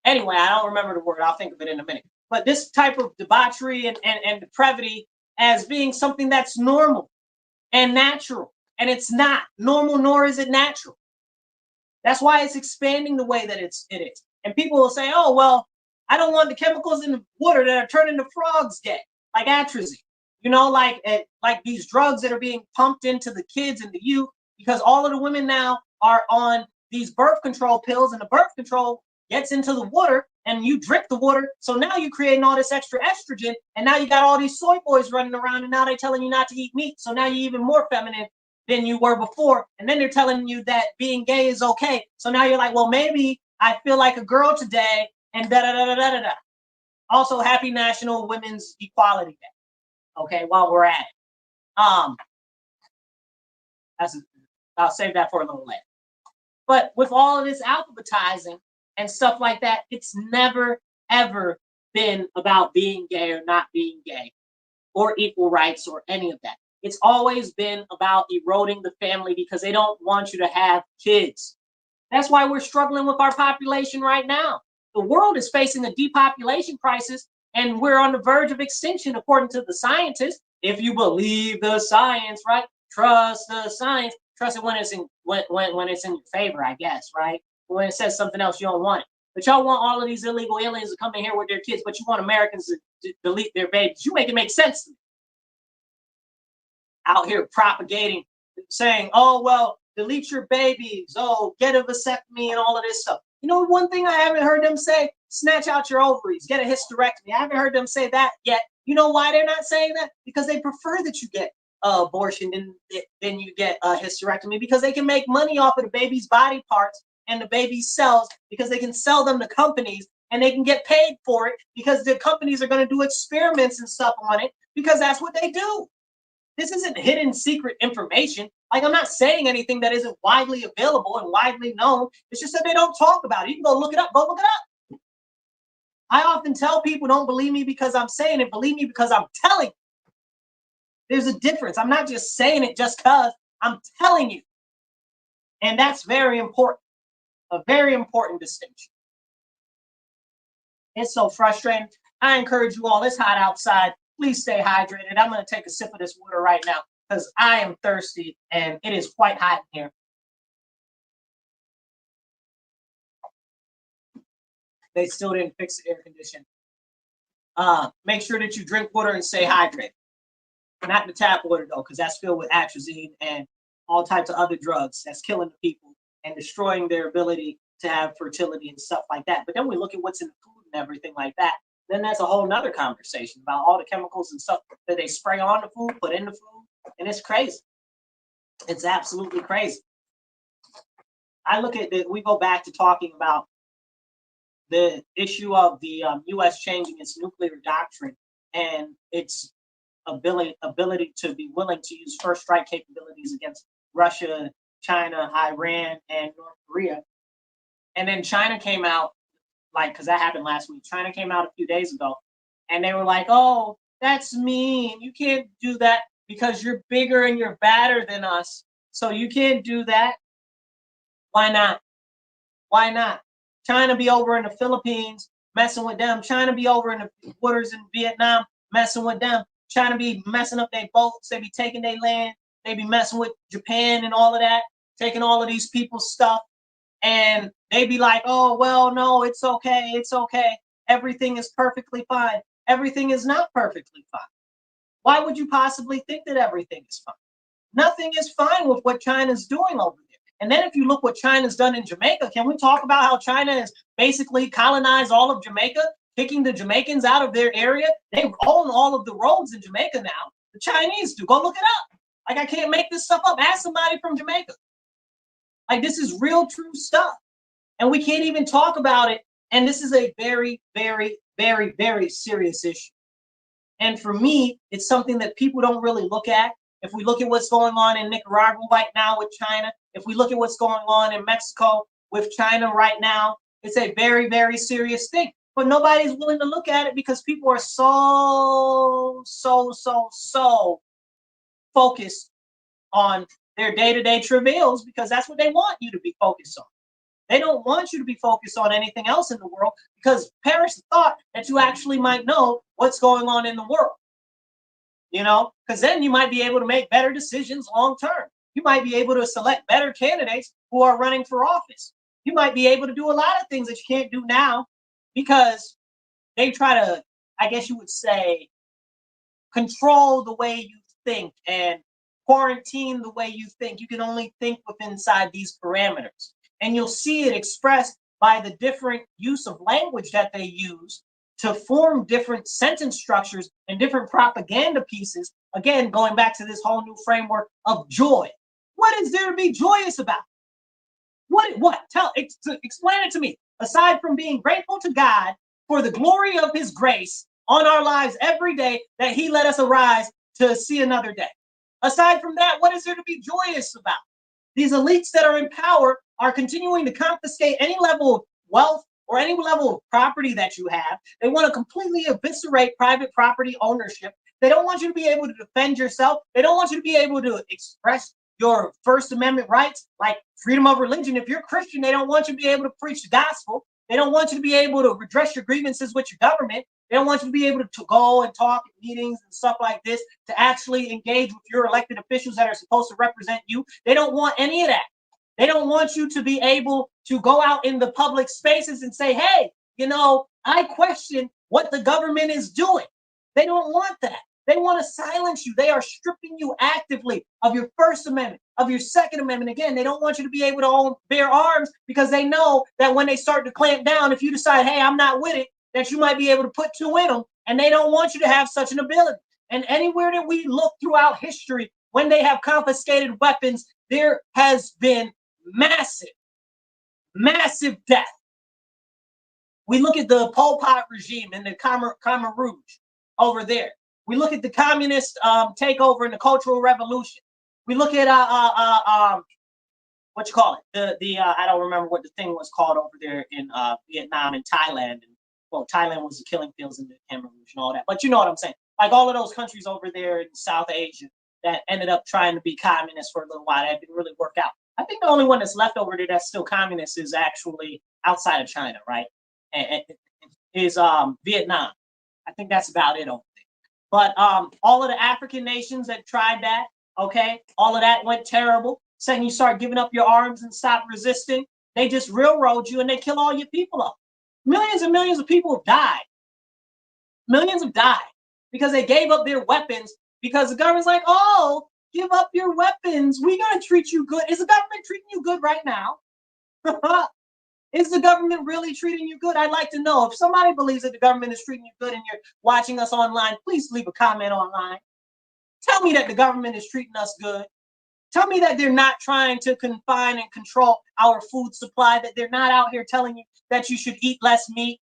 Anyway, I don't remember the word. I'll think of it in a minute. But this type of debauchery and depravity as being something that's normal and natural. And it's not normal, nor is it natural. That's why it's expanding the way that it is. And people will say, oh, well, I don't want the chemicals in the water that are turning the frogs gay, like atrazine. You know, like these drugs that are being pumped into the kids and the youth, because all of the women now are on these birth control pills, and the birth control gets into the water, and you drink the water. So now you're creating all this extra estrogen, and now you got all these soy boys running around, and now they're telling you not to eat meat. So now you're even more feminine than you were before. And then they're telling you that being gay is okay. So now you're like, well, maybe I feel like a girl today, and da-da-da-da-da-da-da. Also, happy National Women's Equality Day. Okay, while we're at it. I'll save that for a little later. But with all of this alphabetizing and stuff like that, it's never, ever been about being gay or not being gay or equal rights or any of that. It's always been about eroding the family because they don't want you to have kids. That's why we're struggling with our population right now. The world is facing a depopulation crisis, and we're on the verge of extinction, according to the scientists. If you believe the science, right? Trust the science. Trust it when it's in when it's in your favor, I guess, right? When it says something else, you don't want it. But y'all want all of these illegal aliens to come in here with their kids, but you want Americans to delete their babies. You make it make sense to me. Out here propagating, saying, oh, well, delete your babies, oh, get a vasectomy and all of this stuff. You know, one thing I haven't heard them say, snatch out your ovaries, get a hysterectomy. I haven't heard them say that yet. You know why they're not saying that? Because they prefer that you get abortion than you get a hysterectomy, because they can make money off of the baby's body parts and the baby's cells, because they can sell them to companies and they can get paid for it because the companies are going to do experiments and stuff on it, because that's what they do. This isn't hidden secret information. Like, I'm not saying anything that isn't widely available and widely known. It's just that they don't talk about it. You can go look it up. Go look it up. I often tell people, don't believe me because I'm saying it. Believe me because I'm telling you. There's a difference. I'm not just saying it just because. I'm telling you. And that's very important. A very important distinction. It's so frustrating. I encourage you all. It's hot outside. Please stay hydrated. I'm going to take a sip of this water right now because I am thirsty and it is quite hot in here. They still didn't fix the air conditioning. Make sure that you drink water and stay hydrated. Not the tap water though, because that's filled with atrazine and all types of other drugs that's killing the people and destroying their ability to have fertility and stuff like that. But then we look at what's in the food and everything like that. Then that's a whole nother conversation about all the chemicals and stuff that they spray on the food, put in the food, and it's crazy. It's absolutely crazy. I look at it, we go back to talking about the issue of the U.S. changing its nuclear doctrine and its ability to be willing to use first strike capabilities against Russia, China, Iran, and North Korea. And then China came out, like, because that happened last week. China came out a few days ago, and they were like, "Oh, that's mean. You can't do that because you're bigger and you're badder than us. So you can't do that." Why not? Why not? China be over in the Philippines messing with them. China be over in the waters in Vietnam messing with them. China be messing up their boats. They be taking their land. They be messing with Japan and all of that, taking all of these people's stuff. And they be like, "Oh, well, no, it's okay. It's okay. Everything is perfectly fine." Everything is not perfectly fine. Why would you possibly think that everything is fine? Nothing is fine with what China's doing over there. And then if you look what China's done in Jamaica, can we talk about how China has basically colonized all of Jamaica, kicking the Jamaicans out of their area? They own all of the roads in Jamaica now. The Chinese do. Go look it up. Like, I can't make this stuff up. Ask somebody from Jamaica. Like, this is real, true stuff. And we can't even talk about it. And this is a very, very, very, very serious issue. And for me, it's something that people don't really look at. If we look at what's going on in Nicaragua right now with China, if we look at what's going on in Mexico with China right now, it's a very, very serious thing. But nobody's willing to look at it because people are so focused on their day-to-day travails, because that's what they want you to be focused on. They don't want you to be focused on anything else in the world, because perish the thought that you actually might know what's going on in the world. You know, because then you might be able to make better decisions long term. You might be able to select better candidates who are running for office. You might be able to do a lot of things that you can't do now because they try to, I guess you would say, control the way you think and quarantine the way you think. You can only think within inside these parameters. And you'll see it expressed by the different use of language that they use to form different sentence structures and different propaganda pieces. Again, going back to this whole new framework of joy. What is there to be joyous about? What? Explain it to me. Aside from being grateful to God for the glory of his grace on our lives every day, that he let us arise to see another day. Aside from that, what is there to be joyous about? These elites that are in power are continuing to confiscate any level of wealth or any level of property that you have. They want to completely eviscerate private property ownership. They don't want you to be able to defend yourself. They don't want you to be able to express your First Amendment rights, like freedom of religion. If you're Christian, they don't want you to be able to preach the gospel. They don't want you to be able to redress your grievances with your government. They don't want you to be able to go and talk at meetings and stuff like this, to actually engage with your elected officials that are supposed to represent you. They don't want any of that. They don't want you to be able to go out in the public spaces and say, "Hey, you know, I question what the government is doing." They don't want that. They want to silence you. They are stripping you actively of your First Amendment, of your Second Amendment. Again, they don't want you to be able to bear arms, because they know that when they start to clamp down, if you decide, "Hey, I'm not with it," that you might be able to put two in them, and they don't want you to have such an ability. And anywhere that we look throughout history, when they have confiscated weapons, there has been massive death. We look at the Pol Pot regime in the Khmer Rouge over there. We look at the communist takeover and the Cultural Revolution. We look at what you call it, the I don't remember what the thing was called over there in Vietnam and Thailand. And well, Thailand was the killing fields in the Khmer Rouge and all that. But you know what I'm saying? Like all of those countries over there in South Asia that ended up trying to be communist for a little while, that didn't really work out. I think the only one that's left over there that's still communist is actually outside of China, right? And is Vietnam. I think that's about it over there. But all of the African nations that tried that, Okay, all of that went terrible. Saying you start giving up your arms and stop resisting, they just railroad you and they kill all your people off. Millions and millions of people have died. Millions have died because they gave up their weapons because the government's like, oh, give up your weapons. We're going to treat you good. Is the government treating you good right now? Is the government really treating you good? I'd like to know. If somebody believes that the government is treating you good and you're watching us online, please leave a comment online. Tell me that the government is treating us good. Tell me that they're not trying to confine and control our food supply, that they're not out here telling you that you should eat less meat,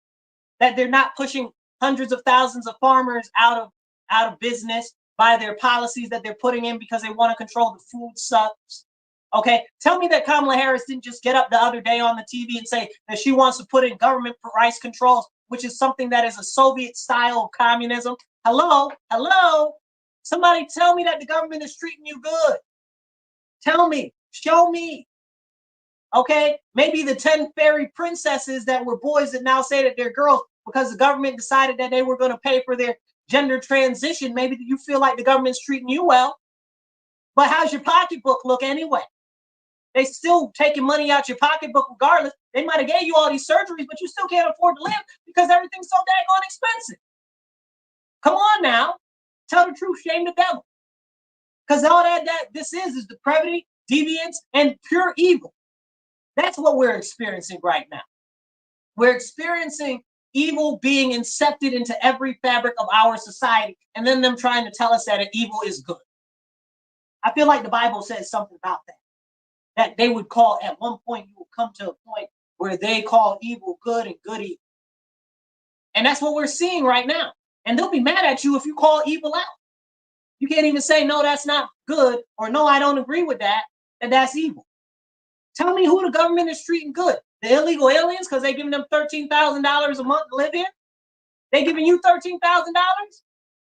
that they're not pushing hundreds of thousands of farmers out of business by their policies that they're putting in because they want to control the food subs. Okay, tell me that Kamala Harris didn't just get up the other day on the TV and say that she wants to put in government price controls, which is something that is a Soviet style of communism. Hello, hello. Somebody tell me that the government is treating you good. Tell me, show me. Okay, maybe the 10 fairy princesses that were boys that now say that they're girls because the government decided that they were going to pay for their gender transition. Maybe you feel like the government's treating you well. But how's your pocketbook look anyway? They still taking money out your pocketbook regardless. They might have gave you all these surgeries, but you still can't afford to live because everything's so daggone expensive. Come on now. Tell the truth, shame the devil. Because all that this is depravity, deviance, and pure evil. That's what we're experiencing right now. We're experiencing evil being incepted into every fabric of our society, and then them trying to tell us that evil is good. I feel like the Bible says something about that. That they would call, at one point, you will come to a point where they call evil good and good evil. And that's what we're seeing right now. And they'll be mad at you if you call evil out. You can't even say, no, that's not good, or no, I don't agree with that, and that's evil. Tell me who the government is treating good. The illegal aliens, because they're giving them $13,000 a month to live here? They giving you $13,000?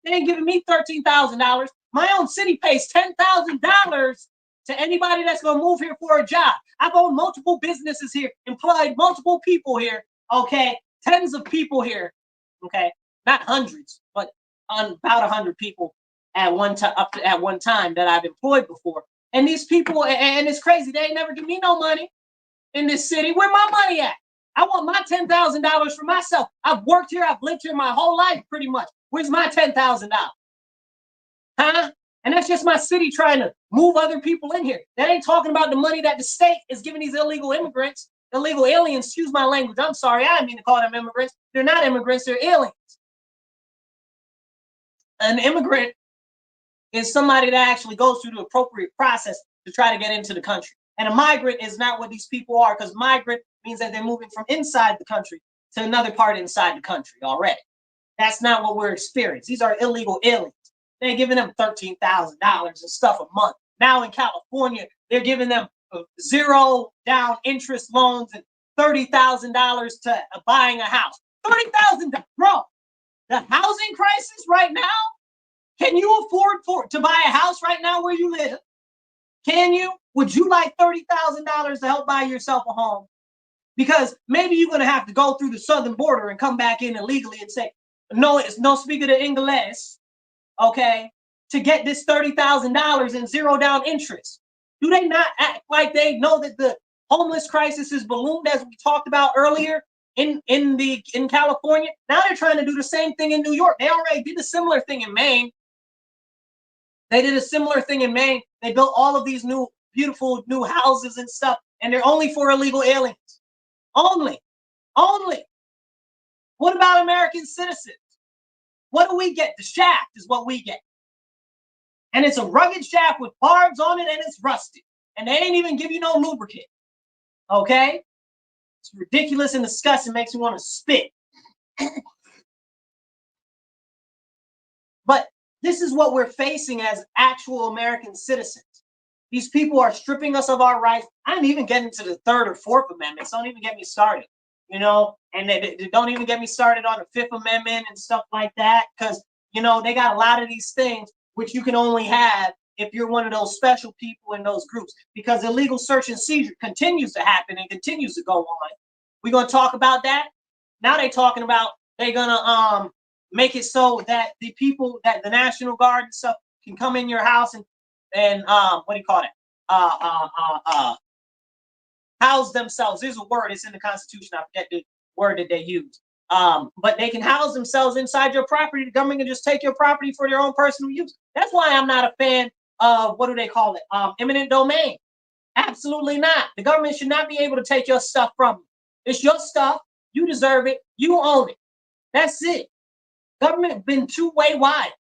They ain't giving me $13,000. My own city pays $10,000 to anybody that's going to move here for a job. I've owned multiple businesses here, employed multiple people here, okay? Tens of people here, okay? Not hundreds, but about 100 people at one time that I've employed before. And these people, and it's crazy, they ain't never give me no money in this city. Where my money at? I want my $10,000 for myself. I've worked here, I've lived here my whole life pretty much. Where's my $10,000? Huh? And that's just my city trying to move other people in here. That ain't talking about the money that the state is giving these illegal immigrants, illegal aliens, excuse my language. I'm sorry, I didn't mean to call them immigrants. They're not immigrants, they're aliens. An immigrant is somebody that actually goes through the appropriate process to try to get into the country. And a migrant is not what these people are, because migrant means that they're moving from inside the country to another part inside the country already. That's not what we're experiencing. These are illegal aliens. They're giving them $13,000 and stuff a month. Now in California, they're giving them zero down interest loans and $30,000 to buying a house. $30,000, bro. The housing crisis right now. Can you afford to buy a house right now where you live? Can you? Would you like $30,000 to help buy yourself a home? Because maybe you're going to have to go through the southern border and come back in illegally and say, no, it's no speaker to English, okay, to get this $30,000 in zero down interest. Do they not act like they know that the homeless crisis is ballooned, as we talked about earlier in California? Now they're trying to do the same thing in New York. They already did a similar thing in Maine. They did a similar thing in Maine. They built all of these new, beautiful new houses and stuff, and they're only for illegal aliens. Only. What about American citizens? What do we get? The shaft is what we get. And it's a rugged shaft with barbs on it, and it's rusted. And they ain't even give you no lubricant. Okay? It's ridiculous and disgusting. Makes me want to spit. But this is what we're facing as actual American citizens. These people are stripping us of our rights. I didn't even get into the 3rd or 4th Amendments. Don't even get me started, you know, and they don't even get me started on the 5th Amendment and stuff like that, because, you know, they got a lot of these things which you can only have if you're one of those special people in those groups, because illegal search and seizure continues to happen and continues to go on. We're going to talk about that. Now they're talking about they're going to make it so that the people, that the National Guard and stuff can come in your house and what do you call it? House themselves. There's a word, it's in the Constitution. I forget the word that they use. But they can house themselves inside your property. The government can just take your property for their own personal use. That's why I'm not a fan of, what do they call it? Eminent domain. Absolutely not. The government should not be able to take your stuff from you. It's your stuff. You deserve it. You own it. That's it. Government been too way wide.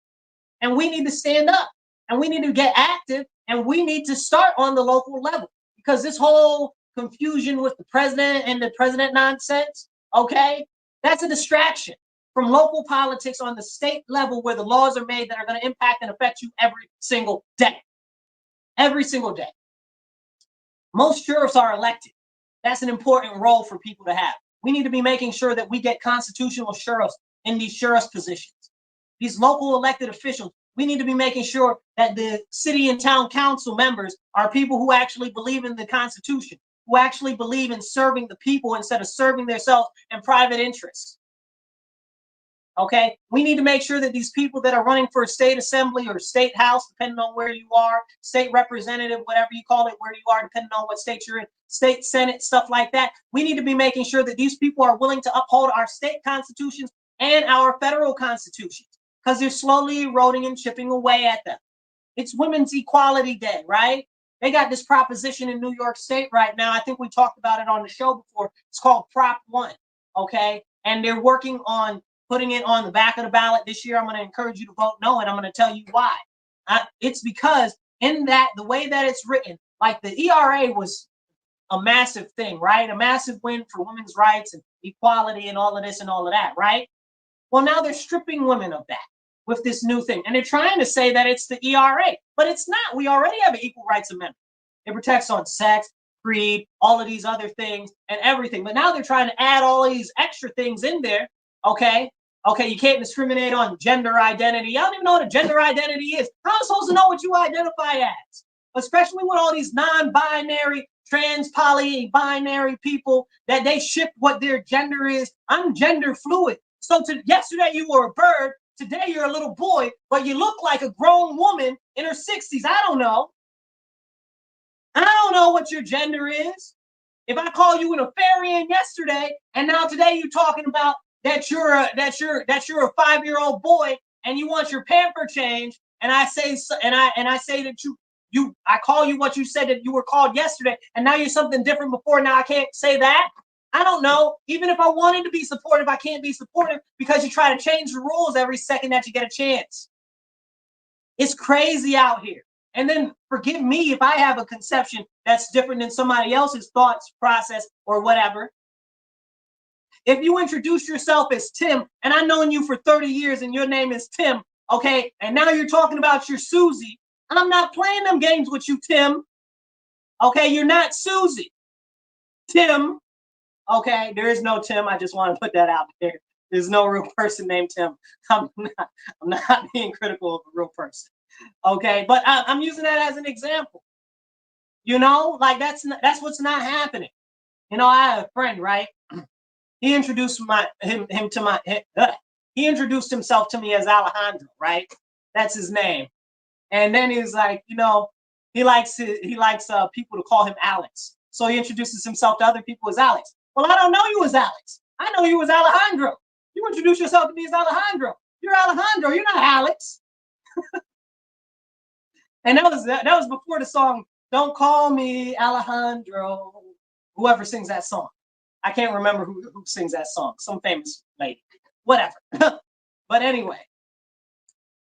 And we need to stand up. And we need to get active. And we need to start on the local level. Because this whole confusion with the president and the president nonsense, okay, that's a distraction from local politics on the state level where the laws are made that are going to impact and affect you every single day. Every single day. Most sheriffs are elected. That's an important role for people to have. We need to be making sure that we get constitutional sheriffs in these sheriff's positions. These local elected officials, we need to be making sure that the city and town council members are people who actually believe in the Constitution, who actually believe in serving the people instead of serving themselves and private interests. Okay, we need to make sure that these people that are running for a state assembly or state house, depending on where you are, state representative, whatever you call it, where you are, depending on what state you're in, state senate, stuff like that. We need to be making sure that these people are willing to uphold our state constitutions and our federal constitutions, because they're slowly eroding and chipping away at them. It's Women's Equality Day, right? They got this proposition in New York State right now. I think we talked about it on the show before. It's called Prop 1, okay? And they're working on putting it on the back of the ballot this year. I'm going to encourage you to vote no, and I'm going to tell you why. It's because in that, the way that it's written, like the ERA was a massive thing, right? A massive win for women's rights and equality and all of this and all of that, right? Well, now they're stripping women of that with this new thing. And they're trying to say that it's the ERA, but it's not. We already have an Equal Rights Amendment. It protects on sex, creed, all of these other things and everything. But now they're trying to add all of these extra things in there, okay? Okay, you can't discriminate on gender identity. I don't even know what a gender identity is. How am I supposed to know what you identify as? Especially with all these non-binary, trans, poly-binary people that they shift what their gender is. I'm gender fluid. So yesterday you were a bird, today you're a little boy, but you look like a grown woman in her 60s. I don't know. I don't know what your gender is. If I call you an Afarian yesterday, and now today you're talking about that you're a 5-year-old boy and you want your pamper change, and I say that I call you what you said that you were called yesterday, and now you're something different before. Now I can't say that. I don't know. Even if I wanted to be supportive, I can't be supportive because you try to change the rules every second that you get a chance. It's crazy out here. And then forgive me if I have a conception that's different than somebody else's thoughts process or whatever. If you introduce yourself as Tim, and I've known you for 30 years and your name is Tim, okay, and now you're talking about your Susie, I'm not playing them games with you, Tim. Okay, you're not Susie. Tim, okay, there is no Tim. I just want to put that out there. There's no real person named Tim. I'm not being critical of a real person. Okay, but I'm using that as an example. You know, like that's what's not happening. You know, I have a friend, right? He introduced he introduced himself to me as Alejandro, right? That's his name. And then he's like, you know, he likes people to call him Alex. So he introduces himself to other people as Alex. Well, I don't know you as Alex. I know you as Alejandro. You introduce yourself to me as Alejandro. You're Alejandro. You're not Alex. And that was before the song "Don't Call Me Alejandro." Whoever sings that song, I can't remember who sings that song. Some famous lady, whatever. But anyway,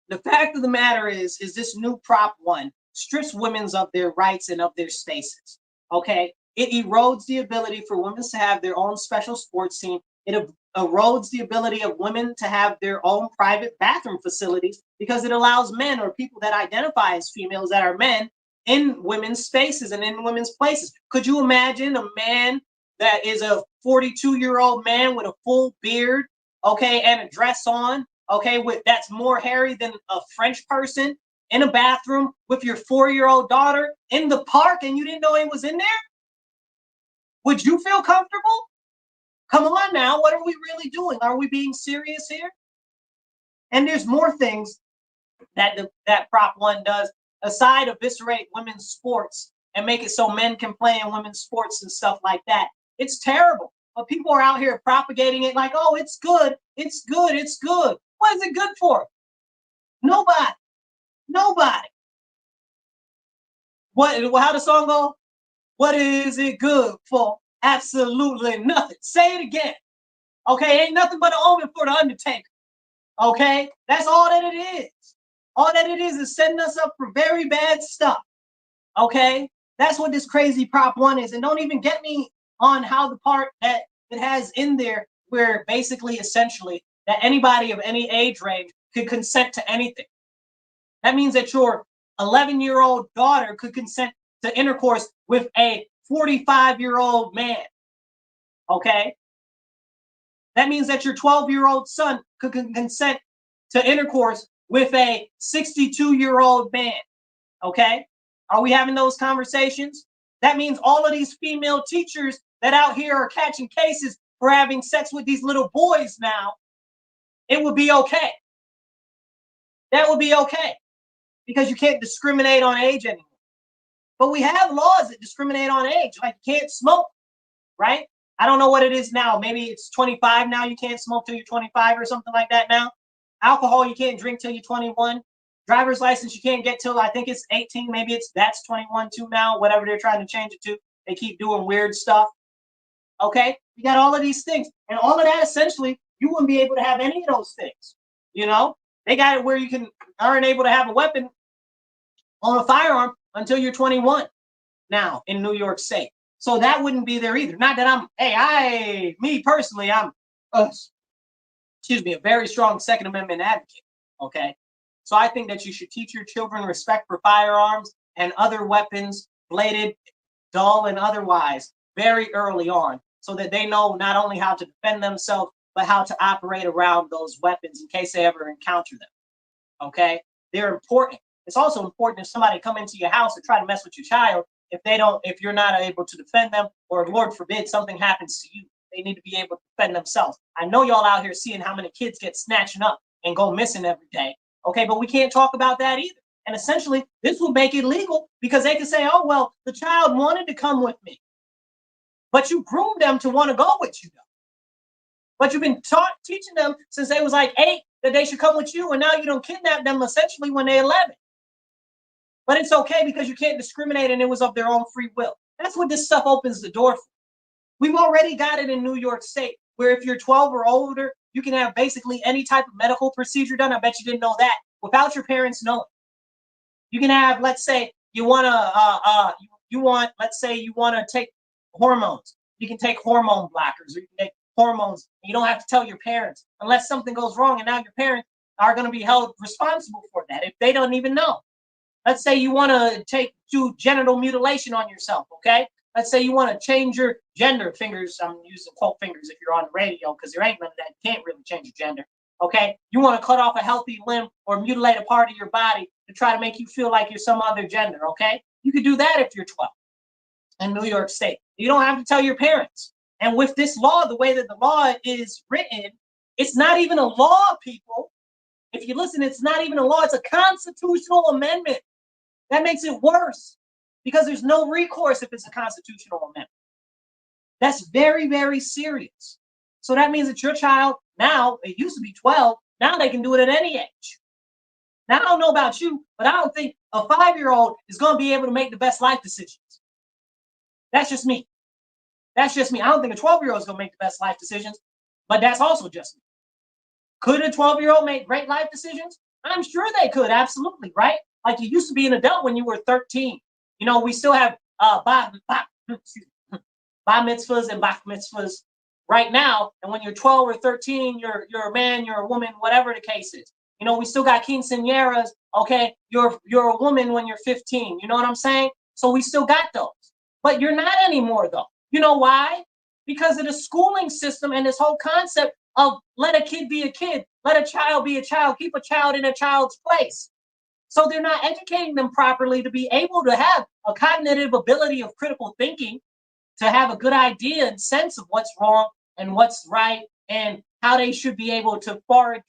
the fact of the matter is this new Prop 1 strips women of their rights and of their spaces. Okay, it erodes the ability for women to have their own special sports team. It erodes the ability of women to have their own private bathroom facilities because it allows men or people that identify as females that are men in women's spaces and in women's places. Could you imagine a man that is a 42-year-old man with a full beard, okay, and a dress on, okay, that's more hairy than a French person in a bathroom with your 4-year-old daughter in the park and you didn't know he was in there? Would you feel comfortable? Come on now, what are we really doing? Are we being serious here? And there's more things that Prop 1 does aside eviscerate women's sports and make it so men can play in women's sports and stuff like that. It's terrible. But people are out here propagating it like, oh, it's good, it's good, it's good. What is it good for? Nobody. Nobody. How the song go? What is it good for? Absolutely nothing. Say it again. Okay, ain't nothing but an omen for the Undertaker. Okay, that's all that it is. All that it is setting us up for very bad stuff. Okay, that's what this crazy Prop 1 is. And don't even get me on how the part that it has in there where basically, essentially, that anybody of any age range could consent to anything. That means that your 11-year-old daughter could consent to intercourse with a 45-year-old man. Okay? That means that your 12-year-old son could consent to intercourse with a 62-year-old man. Okay? Are we having those conversations? That means all of these female teachers that out here are catching cases for having sex with these little boys now, it would be okay. That would be okay. Because you can't discriminate on age anymore. But we have laws that discriminate on age, like you can't smoke, right? I don't know what it is now. Maybe it's 25 now. You can't smoke till you're 25 or something like that now. Alcohol, you can't drink till you're 21. Driver's license, you can't get till, I think it's 18. Maybe that's 21 too now, whatever they're trying to change it to. They keep doing weird stuff. Okay? You got all of these things. And all of that, essentially, you wouldn't be able to have any of those things. You know? They got it where you aren't able to have a weapon on a firearm until you're 21 now in New York State. So that wouldn't be there either. Not that me personally, I'm a very strong Second Amendment advocate. Okay. So I think that you should teach your children respect for firearms and other weapons, bladed, dull, and otherwise, very early on, so that they know not only how to defend themselves, but how to operate around those weapons in case they ever encounter them. Okay. They're important. It's also important if somebody come into your house and try to mess with your child, if you're not able to defend them, or Lord forbid something happens to you, they need to be able to defend themselves. I know y'all out here seeing how many kids get snatched up and go missing every day. Okay, but we can't talk about that either. And essentially, this will make it legal because they can say, oh, well, the child wanted to come with me, but you groomed them to want to go with you, though. But you've been teaching them since they was like 8 that they should come with you, and now you don't kidnap them essentially when they're 11. But it's okay because you can't discriminate and it was of their own free will. That's what this stuff opens the door for. We've already got it in New York State where if you're 12 or older, you can have basically any type of medical procedure done. I bet you didn't know that without your parents knowing. You can have, let's say you want to take hormones. You can take hormone blockers, or you can take hormones. You don't have to tell your parents unless something goes wrong, and now your parents are going to be held responsible for that if they don't even know. Let's say you want to do genital mutilation on yourself, okay? Let's say you want to change your gender. Fingers, I'm using quote fingers if you're on the radio because there ain't none of that. You can't really change your gender, okay? You want to cut off a healthy limb or mutilate a part of your body to try to make you feel like you're some other gender, okay? You could do that if you're 12 in New York State. You don't have to tell your parents. And with this law, the way that the law is written, it's not even a law, people. If you listen, it's not even a law. It's a constitutional amendment. That makes it worse because there's no recourse if it's a constitutional amendment. That's very, very serious. So that means that your child now, it used to be 12, now they can do it at any age. Now, I don't know about you, but I don't think a 5-year-old is going to be able to make the best life decisions. That's just me. That's just me. I don't think a 12-year-old is going to make the best life decisions, but that's also just me. Could a 12-year-old make great life decisions? I'm sure they could, absolutely, right? Like you used to be an adult when you were 13. You know, we still have bar mitzvahs and bat mitzvahs right now. And when you're 12 or 13, you're a man, you're a woman, whatever the case is. You know, we still got quinceañeras. Okay, you're a woman when you're 15. You know what I'm saying? So we still got those. But you're not anymore, though. You know why? Because of the schooling system and this whole concept of let a kid be a kid, let a child be a child, keep a child in a child's place. So they're not educating them properly to be able to have a cognitive ability of critical thinking, to have a good idea and sense of what's wrong and what's right and how they should be able to forward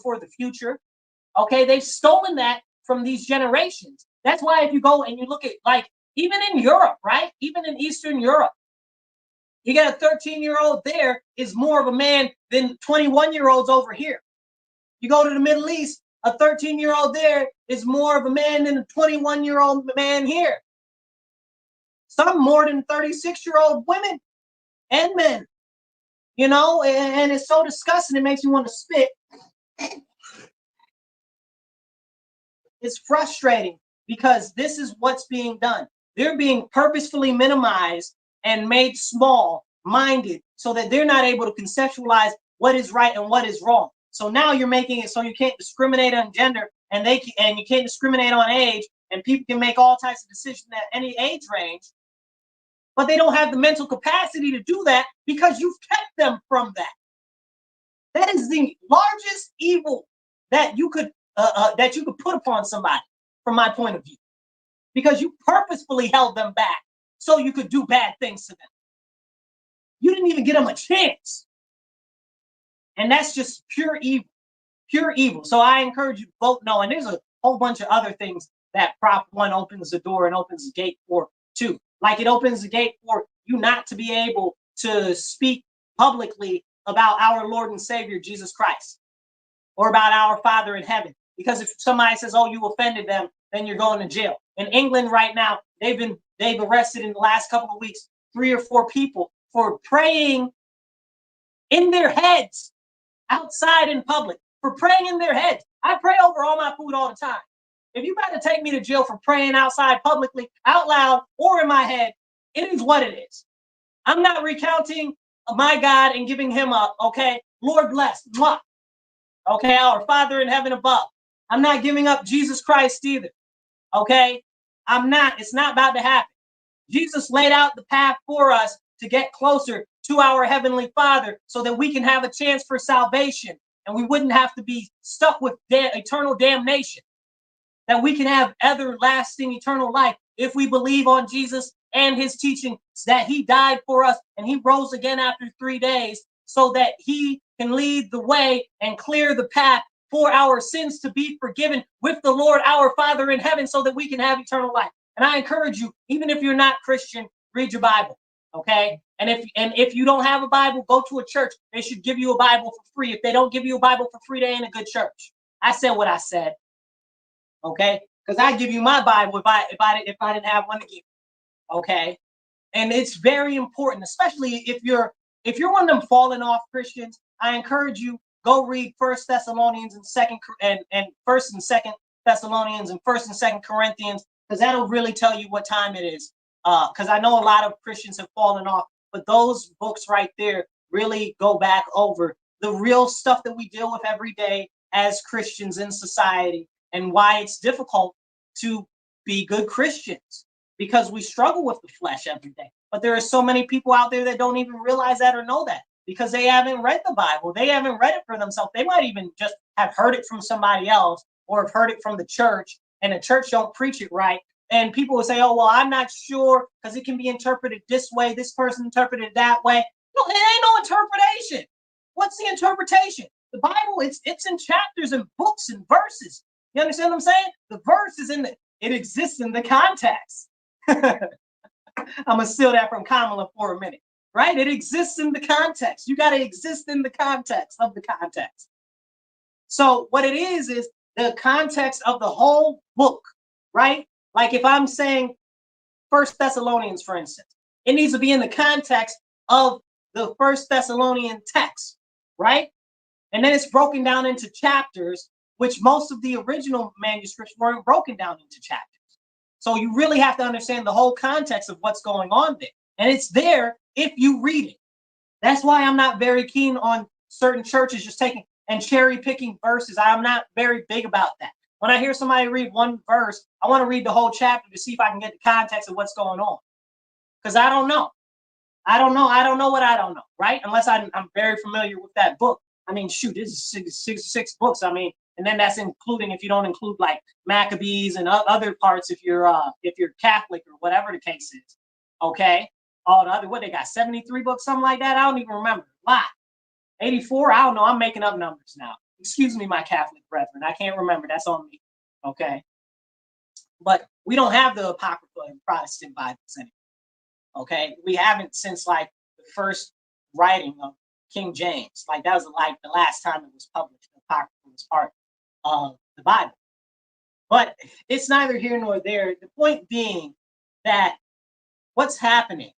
for the future. Okay, they've stolen that from these generations. That's why if you go and you look at, like, even in Europe, right? Even in Eastern Europe, you got a 13-year-old there is more of a man than 21-year-olds over here. You go to the Middle East, a 13-year-old there is more of a man than a 21-year-old man here. Some more than 36-year-old women and men, you know, and it's so disgusting. It makes you want to spit. It's frustrating because this is what's being done. They're being purposefully minimized and made small-minded so that they're not able to conceptualize what is right and what is wrong. So now you're making it so you can't discriminate on gender, and you can't discriminate on age, and people can make all types of decisions at any age range, but they don't have the mental capacity to do that because you've kept them from that. That is the largest evil that you could put upon somebody, from my point of view, because you purposefully held them back so you could do bad things to them. You didn't even give them a chance. And that's just pure evil, pure evil. So I encourage you to vote no. And there's a whole bunch of other things that Prop 1 opens the door and opens the gate for too. Like, it opens the gate for you not to be able to speak publicly about our Lord and Savior, Jesus Christ, or about our Father in heaven. Because if somebody says, oh, you offended them, then you're going to jail. In England right now, they've arrested in the last couple of weeks 3 or 4 people for praying in their heads outside in public, for praying in their heads. I pray over all my food all the time. If you got to take me to jail for praying outside publicly, out loud, or in my head, it is what it is. I'm not recounting my God and giving him up, okay? Lord bless, mwah. Okay, our Father in heaven above. I'm not giving up Jesus Christ either, okay? I'm not. It's not about to happen. Jesus laid out the path for us to get closer to our Heavenly Father so that we can have a chance for salvation and we wouldn't have to be stuck with eternal damnation, that we can have everlasting eternal life if we believe on Jesus and his teaching, that he died for us and he rose again after 3 days so that he can lead the way and clear the path for our sins to be forgiven with the Lord our Father in heaven so that we can have eternal life. And I encourage you, even if you're not Christian, read your Bible, okay? And if you don't have a Bible, go to a church. They should give you a Bible for free. If they don't give you a Bible for free, they ain't a good church. I said what I said, okay? Because I give you my Bible if I didn't have one to give, okay? And it's very important, especially if you're one of them falling off Christians. I encourage you, go read First Thessalonians and First and Second Thessalonians and First and Second Corinthians, because that'll really tell you what time it is. Because I know a lot of Christians have fallen off, but those books right there really go back over the real stuff that we deal with every day as Christians in society, and why it's difficult to be good Christians, because we struggle with the flesh every day. But there are so many people out there that don't even realize that or know that, because they haven't read the Bible. They haven't read it for themselves. They might even just have heard it from somebody else or have heard it from the church, and the church don't preach it right. And people will say, oh, well, I'm not sure because it can be interpreted this way. This person interpreted it that way. No, it ain't no interpretation. What's the interpretation? The Bible, it's in chapters and books and verses. You understand what I'm saying? The verse is it exists in the context. I'm going to steal that from Kamala for a minute, right? It exists in the context. You got to exist in the context of the context. So what it is the context of the whole book, right? Like if I'm saying First Thessalonians, for instance, it needs to be in the context of the First Thessalonian text, right? And then it's broken down into chapters, which most of the original manuscripts weren't broken down into chapters. So you really have to understand the whole context of what's going on there. And it's there if you read it. That's why I'm not very keen on certain churches just taking and cherry picking verses. I'm not very big about that. When I hear somebody read one verse, I want to read the whole chapter to see if I can get the context of what's going on. Because I don't know. I don't know what I don't know, right? Unless I'm very familiar with that book. I mean, shoot, this is six books. I mean, and then that's including if you don't include like Maccabees and other parts if you're Catholic or whatever the case is. Okay. All the other, what they got, 73 books, something like that. I don't even remember. A lot. 84, I don't know. I'm making up numbers now. Excuse me, my Catholic brethren. I can't remember. That's on me. Okay. But we don't have the Apocrypha in Protestant Bibles anymore. Okay, we haven't since like the first writing of King James. Like that was like the last time it was published. The Apocrypha was part of the Bible. But it's neither here nor there. The point being that what's happening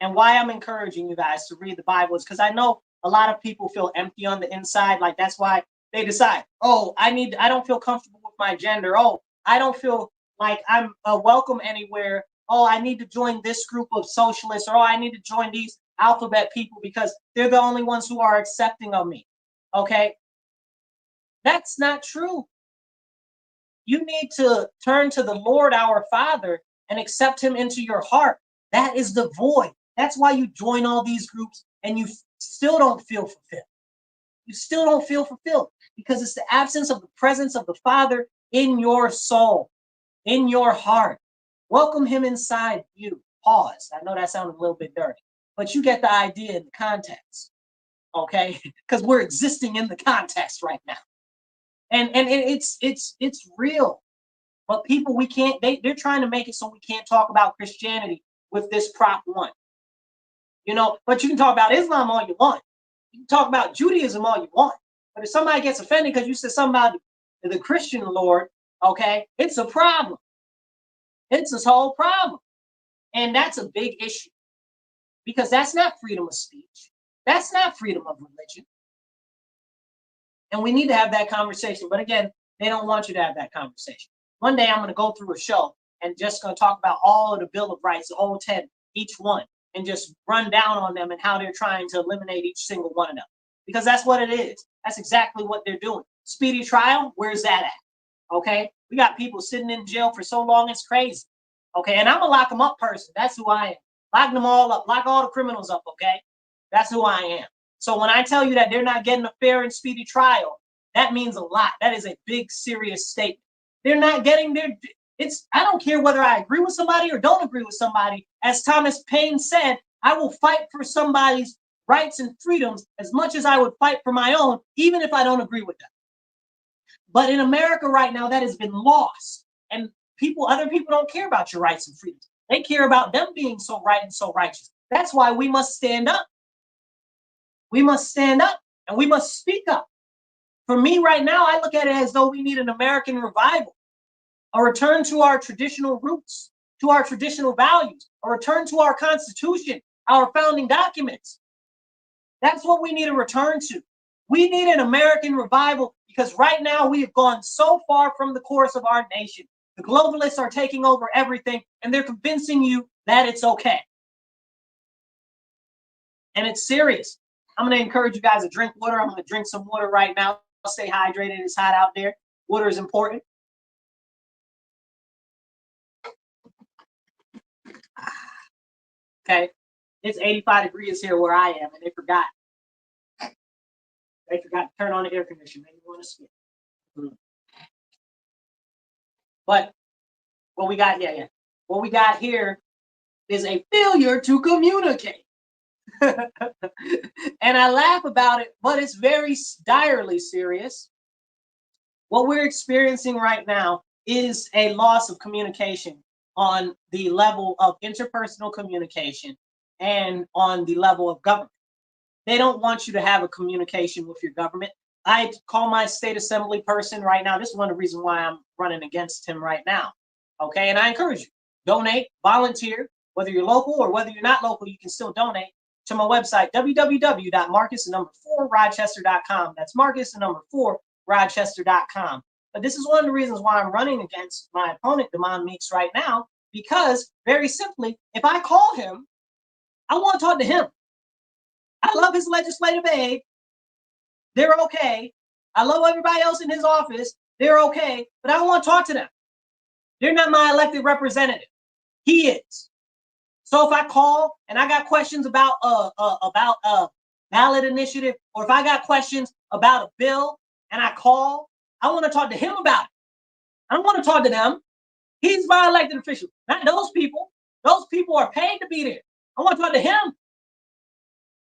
and why I'm encouraging you guys to read the Bible is because I know a lot of people feel empty on the inside. Like that's why they decide, oh, I don't feel comfortable with my gender. Oh, I don't feel like I'm welcome anywhere. Oh, I need to join this group of socialists, or oh, I need to join these alphabet people because they're the only ones who are accepting of me. Okay, that's not true. You need to turn to the Lord our Father and accept him into your heart. That is the void. That's why you join all these groups and you still don't feel fulfilled. You still don't feel fulfilled because it's the absence of the presence of the Father in your soul, in your heart. Welcome him inside you. Pause. I know that sounded a little bit dirty, but you get the idea in the context, okay? Because we're existing in the context right now. And it's real. But people, we can't, they're trying to make it so we can't talk about Christianity with this Prop 1. You know, but you can talk about Islam all you want. You can talk about Judaism all you want. But if somebody gets offended because you said something about the Christian Lord, okay, it's a problem. It's this whole problem. And that's a big issue. Because that's not freedom of speech. That's not freedom of religion. And we need to have that conversation. But again, they don't want you to have that conversation. One day I'm going to go through a show and just going to talk about all of the Bill of Rights, the whole 10, each one, and just run down on them and how they're trying to eliminate each single one of them. Because that's what it is. That's exactly what they're doing. Speedy trial, where's that at? Okay? We got people sitting in jail for so long, it's crazy. Okay? And I'm a lock them up person. That's who I am. Lock them all up. Lock all the criminals up, okay? That's who I am. So when I tell you that they're not getting a fair and speedy trial, that means a lot. That is a big, serious statement. They're not getting their, I don't care whether I agree with somebody or don't agree with somebody. As Thomas Paine said, I will fight for somebody's rights and freedoms as much as I would fight for my own, even if I don't agree with them. But in America right now, that has been lost. And other people don't care about your rights and freedoms. They care about them being so right and so righteous. That's why we must stand up. We must stand up and we must speak up. For me right now, I look at it as though we need an American revival, a return to our traditional roots, to our traditional values, a return to our Constitution, our founding documents. That's what we need a return to. We need an American revival because right now we have gone so far from the course of our nation. The globalists are taking over everything and they're convincing you that it's okay. And it's serious. I'm going to encourage you guys to drink water. I'm going to drink some water right now. Stay hydrated. It's hot out there. Water is important. Okay. It's 85 degrees here where I am, and they forgot. They forgot to turn on the air conditioner. Maybe you want to skip. But what we got, what we got here is a failure to communicate. And I laugh about it, but it's very direly serious. What we're experiencing right now is a loss of communication on the level of interpersonal communication and on the level of government. They don't want you to have a communication with your government. I call my state assembly person right now. This is one of the reasons why I'm running against him right now. Okay, and I encourage you, donate, volunteer, whether you're local or whether you're not local, you can still donate to my website, www.marcus4rochester.com. That's Marcus4rochester.com. But this is one of the reasons why I'm running against my opponent, Demond Meeks, right now, because very simply, if I call him, I want to talk to him. I love his legislative aid. They're okay. I love everybody else in his office. They're okay. But I don't want to talk to them. They're not my elected representative. He is. So if I call and I got questions about a ballot initiative, or if I got questions about a bill and I call, I want to talk to him about it. I don't want to talk to them. He's my elected official, not those people. Those people are paid to be there. I want to talk to him.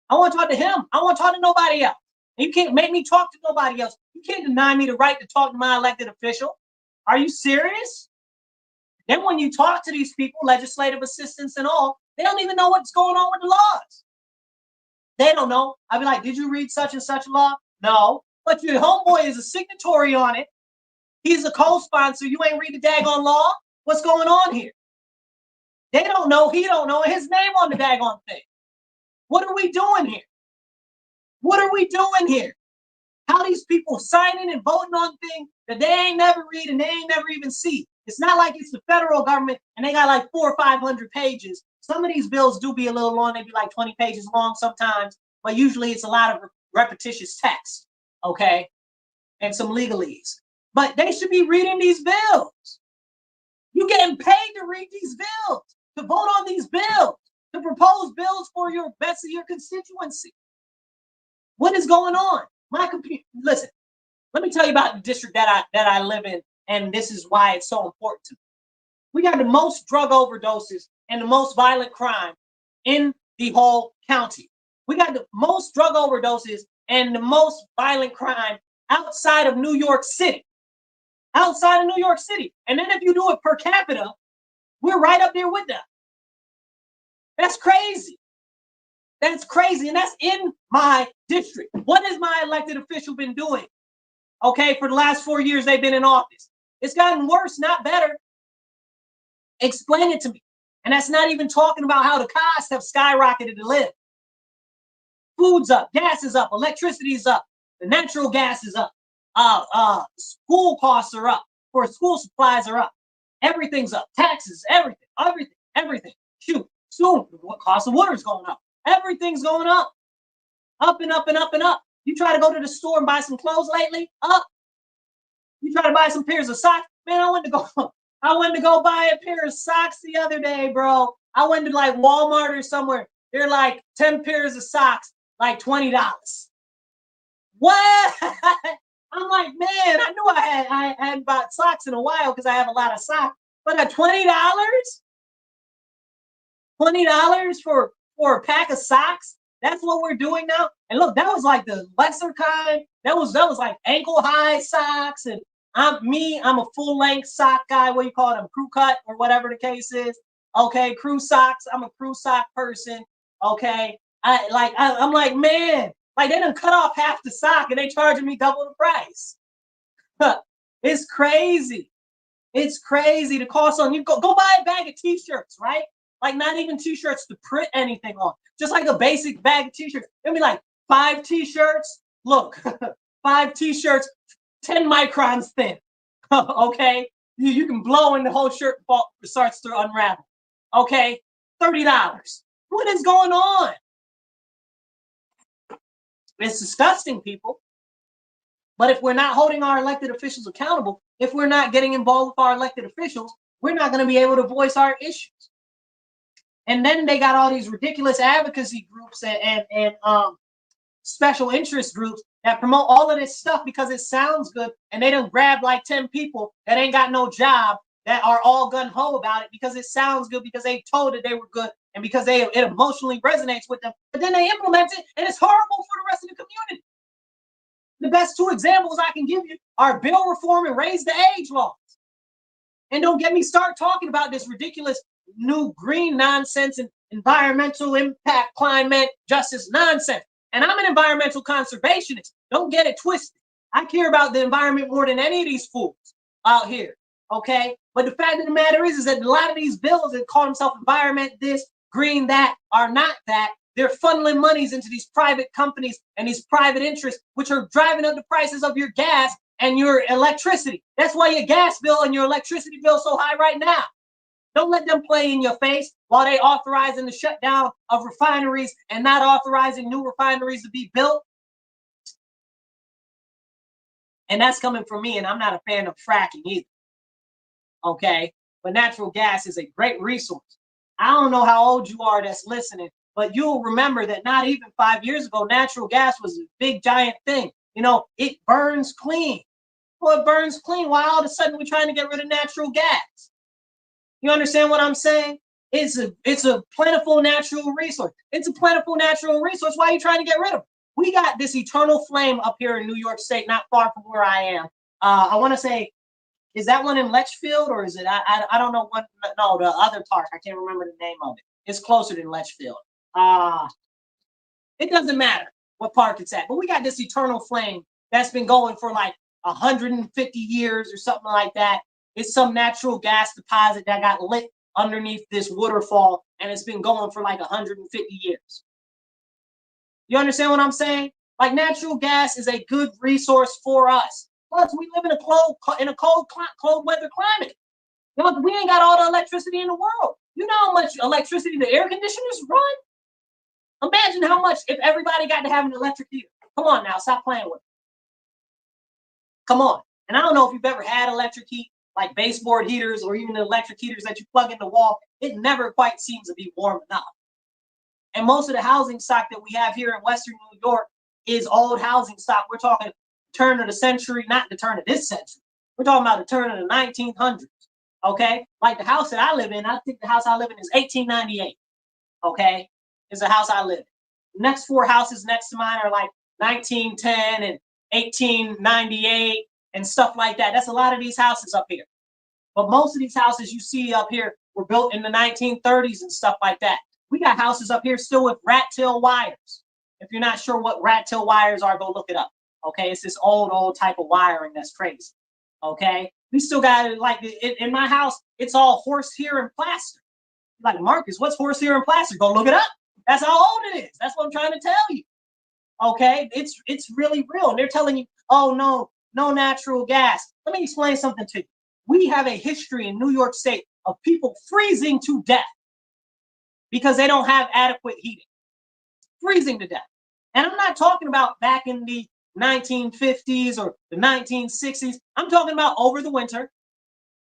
I want to talk to him. I want to talk to nobody else. You can't make me talk to nobody else. You can't deny me the right to talk to my elected official. Are you serious? Then when you talk to these people, legislative assistants and all, they don't even know what's going on with the laws. They don't know. I'd be like, did you read such and such law? No. But your homeboy is a signatory on it. He's a co-sponsor. You ain't read the daggone law? What's going on here? They don't know. He don't know. His name on the daggone thing. What are we doing here? What are we doing here? How these people signing and voting on things that they ain't never read and they ain't never even see. It's not like it's the federal government and they got like 400 or 500 pages. Some of these bills do be a little long. They be like 20 pages long sometimes, but usually it's a lot of repetitious text, okay, and some legalese. But they should be reading these bills. You're getting paid to read these bills, to vote on these bills, to propose bills for your best of your constituency. What is going on? My computer. Listen, let me tell you about the district that I live in, and this is why it's so important to me. We got the most drug overdoses and the most violent crime in the whole county. We got the most drug overdoses and the most violent crime outside of New York City. Outside of New York City. And then if you do it per capita, we're right up there with them. That's crazy. That's crazy. And that's in my district. What has my elected official been doing? Okay, for the last 4 years they've been in office. It's gotten worse, not better. Explain it to me. And that's not even talking about how the costs have skyrocketed to live. Food's up, gas is up, electricity is up, the natural gas is up, school costs are up, for school supplies are up, everything's up, taxes, everything. Shoot, soon, what cost of water is going up? Everything's going up and up and up and up. You try to go to the store and buy some clothes lately, up. You try to buy some pairs of socks, man. I went to go buy a pair of socks the other day, bro. I went to like Walmart or somewhere. They're like 10 pairs of socks, like $20. What? I'm like, man, I knew I hadn't bought socks in a while because I have a lot of socks. But at $20? $20 for a pack of socks? That's what we're doing now. And look, that was like the lesser kind. That was like ankle high socks. And I'm a full length sock guy. What do you call them? Crew cut or whatever the case is. Okay, crew socks. I'm a crew sock person. Okay, I'm like, man, like they done cut off half the sock and they charging me double the price. It's crazy. It's crazy. The cost on you go buy a bag of t-shirts, right? Like not even t-shirts to print anything on, just like a basic bag of t-shirts. It'll be like 5 t-shirts. Look, 5 t-shirts, 10 microns thin. Okay, you can blow and the whole shirt starts to unravel. Okay, $30. What is going on? It's disgusting, people. But if we're not holding our elected officials accountable, if we're not getting involved with our elected officials, we're not going to be able to voice our issues. And then they got all these ridiculous advocacy groups and special interest groups that promote all of this stuff because it sounds good, and they done grab like 10 people that ain't got no job that are all gun-ho about it because it sounds good, because they told that they were good, and because it emotionally resonates with them. But then they implement it, and it's horrible for the rest of the community. The best 2 examples I can give you are bill reform and raise the age laws. And don't get me start talking about this ridiculous new green nonsense and environmental impact, climate justice nonsense. And I'm an environmental conservationist. Don't get it twisted. I care about the environment more than any of these fools out here. Okay? But the fact of the matter is that a lot of these bills that call themselves environment this, green that, are not that. They're funneling monies into these private companies and these private interests, which are driving up the prices of your gas and your electricity. That's why your gas bill and your electricity bill is so high right now. Don't let them play in your face while they authorizing the shutdown of refineries and not authorizing new refineries to be built. And that's coming from me, and I'm not a fan of fracking either. Okay? But natural gas is a great resource. I don't know how old you are that's listening, but you'll remember that not even 5 years ago, natural gas was a big, giant thing. You know, it burns clean. Well, it burns clean. Why all of a sudden we're trying to get rid of natural gas? You understand what I'm saying? It's a plentiful natural resource. It's a plentiful natural resource. Why are you trying to get rid of it? We got this eternal flame up here in New York State, not far from where I am. I want to say Is that one in Litchfield, or is it? I don't know what. No, the other park. I can't remember the name of it. It's closer than Litchfield. It doesn't matter what park it's at, but we got this eternal flame that's been going for like 150 years or something like that. It's some natural gas deposit that got lit underneath this waterfall, and it's been going for like 150 years. You understand what I'm saying? Like, natural gas is a good resource for us. Plus, we live in a cold weather climate. You know, we ain't got all the electricity in the world. You know how much electricity the air conditioners run? Imagine how much if everybody got to have an electric heater. Come on now, stop playing with it. Come on. And I don't know if you've ever had electric heat, like baseboard heaters or even the electric heaters that you plug in the wall. It never quite seems to be warm enough. And most of the housing stock that we have here in Western New York is old housing stock. We're talking turn of the century, not the turn of this century. We're talking about the turn of the 1900s. Okay? Like the house that I live in, I think the house I live in is 1898. Okay? Is the house I live in. The next four houses next to mine are like 1910 and 1898 and stuff like that. That's a lot of these houses up here. But most of these houses you see up here were built in the 1930s and stuff like that. We got houses up here still with rat tail wires. If you're not sure what rat tail wires are, go look it up. Okay, it's this old type of wiring that's crazy. Okay, we still got it like in my house. It's all horsehair and plaster. Like, Marcus, what's horsehair and plaster? Go look it up. That's how old it is. That's what I'm trying to tell you. Okay, it's really real. And they're telling you, oh no natural gas. Let me explain something to you. We have a history in New York State of people freezing to death because they don't have adequate heating. Freezing to death. And I'm not talking about back in the 1950s or the 1960s. I'm talking about over the winter.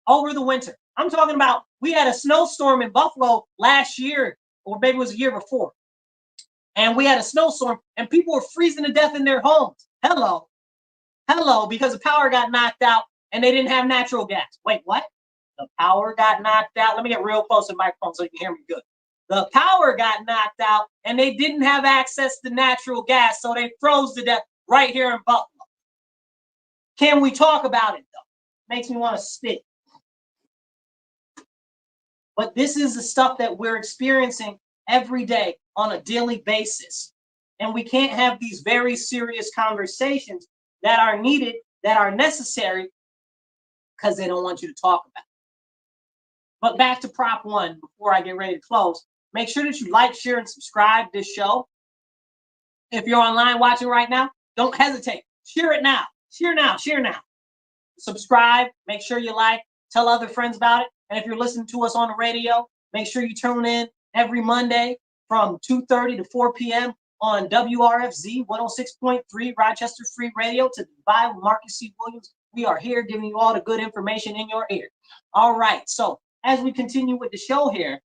Over the winter. I'm talking about we had a snowstorm in Buffalo last year, or maybe it was a year before. And we had a snowstorm and people were freezing to death in their homes. Hello, because the power got knocked out and they didn't have natural gas. Wait, what? The power got knocked out. Let me get real close to the microphone so you can hear me good. The power got knocked out and they didn't have access to natural gas, so they froze to death right here in Buffalo. Can we talk about it, though? Makes me want to spit. But this is the stuff that we're experiencing every day on a daily basis. And we can't have these very serious conversations that are needed, that are necessary, because they don't want you to talk about it. But back to Prop 1, before I get ready to close, make sure that you like, share, and subscribe to this show. If you're online watching right now, don't hesitate. Share it now. Share now. Share now. Subscribe. Make sure you like. Tell other friends about it. And if you're listening to us on the radio, make sure you tune in every Monday from 2:30 to 4 p.m. on WRFZ 106.3 Rochester Free Radio to Dubai with Marcus C. Williams. We are here giving you all the good information in your ear. All right. So as we continue with the show here,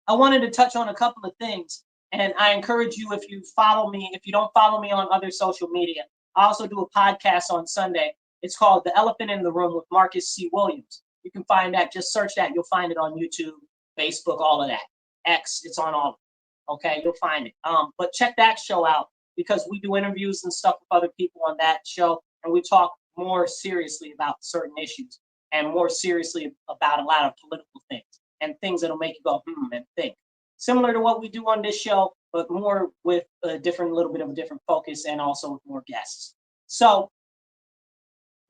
I wanted to touch on a couple of things. And I encourage you, if you follow me, if you don't follow me on other social media, I also do a podcast on Sunday. It's called The Elephant in the Room with Marcus C. Williams. You can find that. Just search that. You'll find it on YouTube, Facebook, all of that. X, it's on all of it. Okay, you'll find it. But check that show out because we do interviews and stuff with other people on that show. And we talk more seriously about certain issues and more seriously about a lot of political things and things that'll make you go, and think. Similar to what we do on this show, but more with a little bit of a different focus and also with more guests. So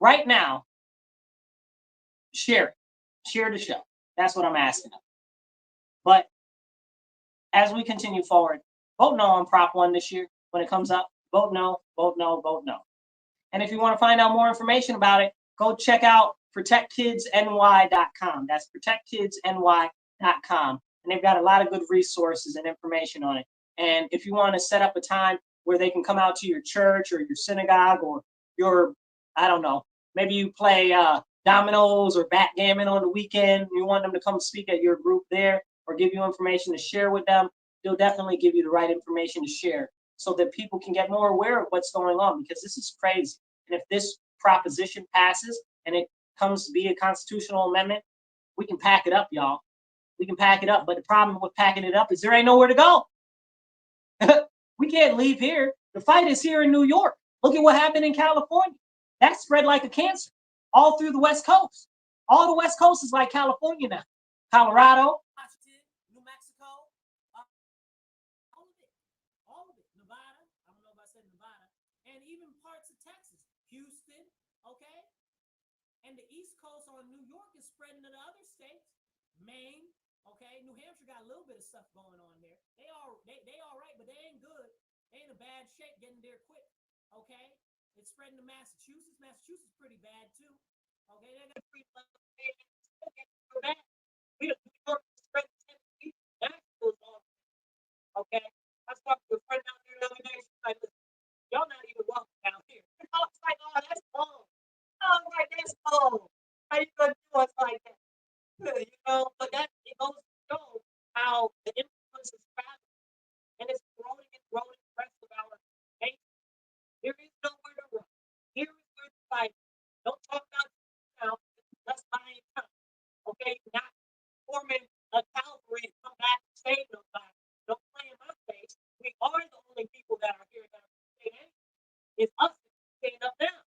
right now, share it. Share the show. That's what I'm asking of. But as we continue forward, vote no on Prop 1 this year when it comes up. Vote no, vote no, vote no. And if you want to find out more information about it, go check out protectkidsny.com. That's protectkidsny.com. And they've got a lot of good resources and information on it. And if you want to set up a time where they can come out to your church or your synagogue or your, I don't know, maybe you play dominoes or backgammon on the weekend, you want them to come speak at your group there or give you information to share with them, they'll definitely give you the right information to share so that people can get more aware of what's going on, because this is crazy. And if this proposition passes and it comes to be a constitutional amendment, we can pack it up, y'all. We can pack it up. But the problem with packing it up is there ain't nowhere to go. We can't leave here. The fight is here in New York. Look at what happened in California. That spread like a cancer. all through the West Coast. All the West Coast is like California now. Colorado, Washington, New Mexico, all of it, all of it. Nevada, I don't know if I said Nevada, and even parts of Texas, Houston, okay? And the East Coast on New York is spreading to the other states. Maine, okay? New Hampshire got a little bit of stuff going on there. They all right, but they ain't good. They ain't in bad shape getting there quick, okay? It's spreading to Massachusetts. Massachusetts is pretty bad too. Okay, they got we don't spread Tennessee. That goes on. Okay, I was talking to a friend out there the other day. She's like, y'all not even welcome down here. I was like, oh, that's cold. I was like, that's cold. How you gonna do us like that? You know, but that it goes to show how the influence is traveling and it's growing and growing the rest of our nation. There is nowhere to run. Here is where to fight. Don't talk about now. Let's buy time. Okay, not forming a cavalry to come back and save nobody. Don't play in my face. We are the only people that are here that are saying anything. It's us that stand up now.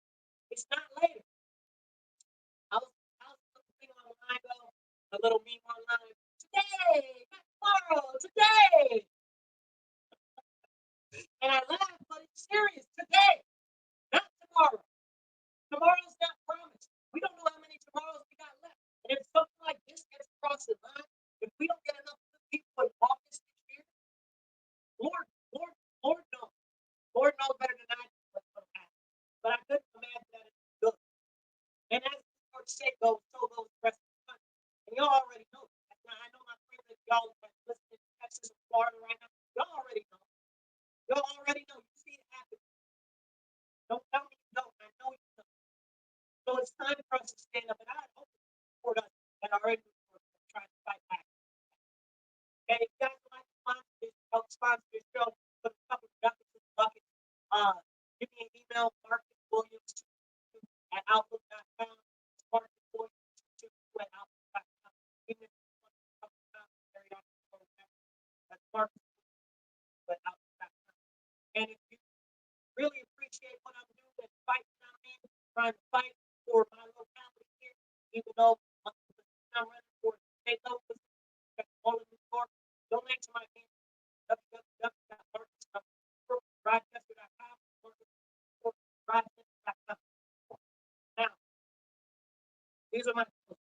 It's not later. I was looking online though, a little meme online. Today, not tomorrow, today. And I laugh, but it's serious. Today, not tomorrow. Tomorrow's not promised. We don't know how many tomorrows we got left. And if something like this gets across the line, if we don't get enough people in office this year, Lord, Lord, Lord knows. Lord knows better than I do what's going to happen. But I couldn't imagine that it's good. And as the Lord said goes, so goes the rest of the country. And y'all already know that. Now, I know my friends that y'all are listening to Texas and Florida right now. Y'all already know. Y'all already know. You see it happen. Don't tell me you don't. I know you know. So it's time for us to stand up, and I hope you support us and our individuals trying to fight back. And if you guys would like to sponsor this show, put a couple of buckets in the bucket. Give me an email, Marcus Williams at outlook.com. Marcus Williams at outlook.com. Even if you want to come down, carry on the program, that's Marcus at outlook.com. And if you really appreciate what I'm doing and fighting down here, trying to fight for my locality here, even though I'm running for state level, all in New York, donate to my team, www.marcus.rochester.com, rochester.com. Now, these are my tools.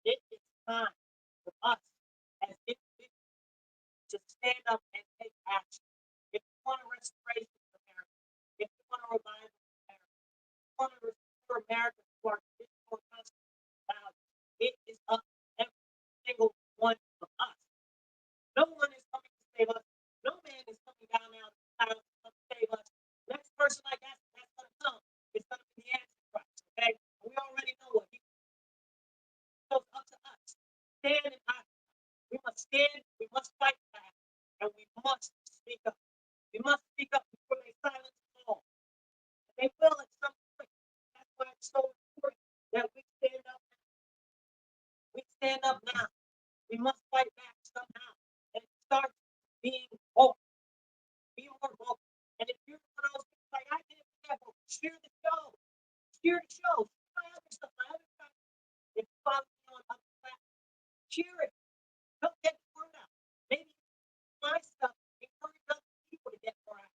It is time for us as individuals to stand up and take action. If you want a restoration of America, if you want a revival of America, if you want to restore America to our traditional constitutional values, it is up to every single one of us. No one is coming to save us. No man is coming down now to save us. Next person like that's going to come is going to be the Antichrist. Okay, we already know what he. So it's up to us. Stand and act. We must stand. We must fight back, and we must speak up. We must speak up before they silence us all. And they will at some point. That's why it's so important that we stand up now. We stand up now. We must fight back somehow. And it starts being vocal. Be more vocal. And if you're one of those people like, I didn't do that, but share the show. Share the show. Share my other stuff. My other stuff. If you follow me on other platforms, share it. Don't get the word out. Maybe my stuff encourage other people to get more out.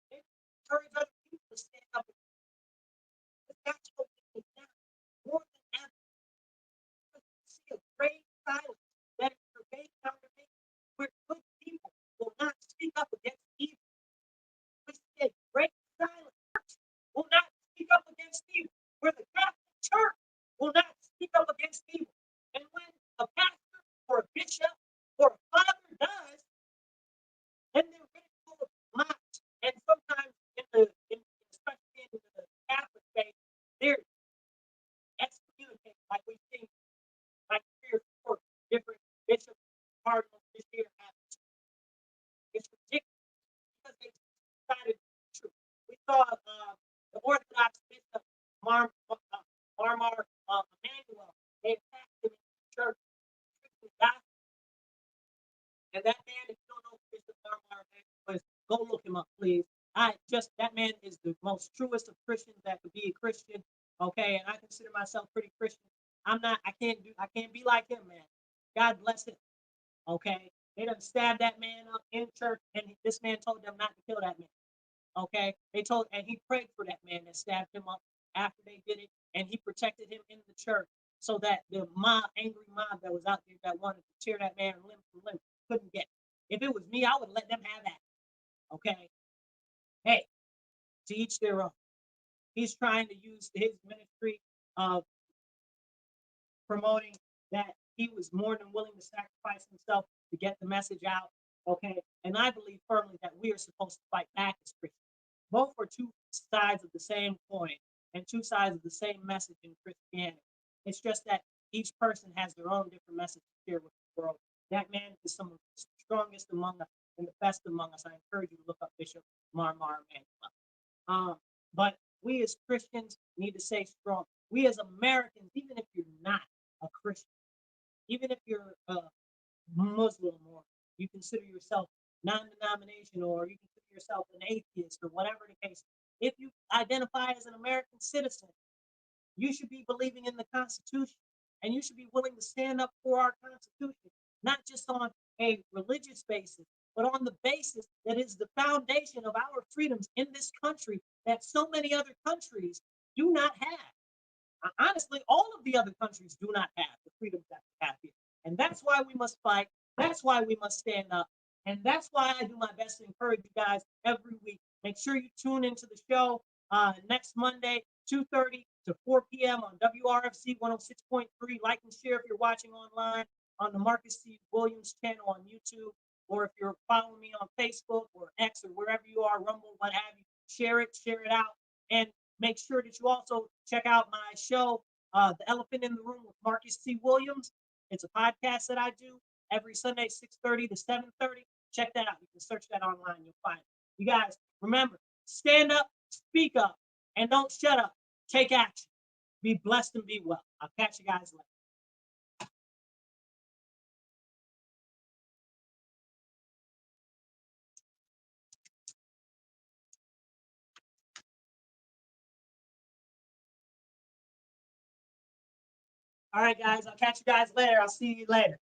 Maybe encourage other people to stand up. But that's what we need now. More than ever. See a great silence that is pervading our nation, where good people will not speak up against evil. We see a great silence will not speak up against evil, where the Catholic Church will not speak up against evil. And when a pastor just that man is the most truest of Christians that could be a Christian. Okay, and I consider myself pretty Christian. I'm not. I can't be like him, man. God bless him. Okay, they done stabbed that man up in church, and this man told them not to kill that man. Okay, they told, and he prayed for that man that stabbed him up after they did it, and he protected him in the church so that the angry mob that was out there that wanted to tear that man limb from limb couldn't get. If it was me, I would let them have that. Okay, hey, to each their own. He's trying to use his ministry of promoting that he was more than willing to sacrifice himself to get the message out. Okay, and I believe firmly that we are supposed to fight back as Christians. Both are two sides of the same coin and two sides of the same message in Christianity. It's just that each person has their own different message to share with the world. That man is some of the strongest among us and the best among us. I encourage you to look up Bishop Marmar Emanuel. But we as Christians need to stay strong. We as Americans, even if you're not a Christian, even if you're a Muslim or you consider yourself non-denominational or you consider yourself an atheist or whatever the case, if you identify as an American citizen, you should be believing in the Constitution and you should be willing to stand up for our Constitution, not just on a religious basis, but on the basis that is the foundation of our freedoms in this country that so many other countries do not have. Honestly, all of the other countries do not have the freedoms that we have here. And that's why we must fight. That's why we must stand up. And that's why I do my best to encourage you guys every week. Make sure you tune into the show next Monday, 2:30 to 4 p.m. on WRFZ 106.3. Like and share if you're watching online on the Marcus C. Williams channel on YouTube, or if you're following me on Facebook or X or wherever you are, Rumble, what have you, share it out. And make sure that you also check out my show, The Elephant in the Room with Marcus C. Williams. It's a podcast that I do every Sunday, 6:30 to 7:30. Check that out. You can search that online. You'll find it. You guys, remember, stand up, speak up, and don't shut up. Take action. Be blessed and be well. I'll catch you guys later. All right, guys. I'll catch you guys later. I'll see you later.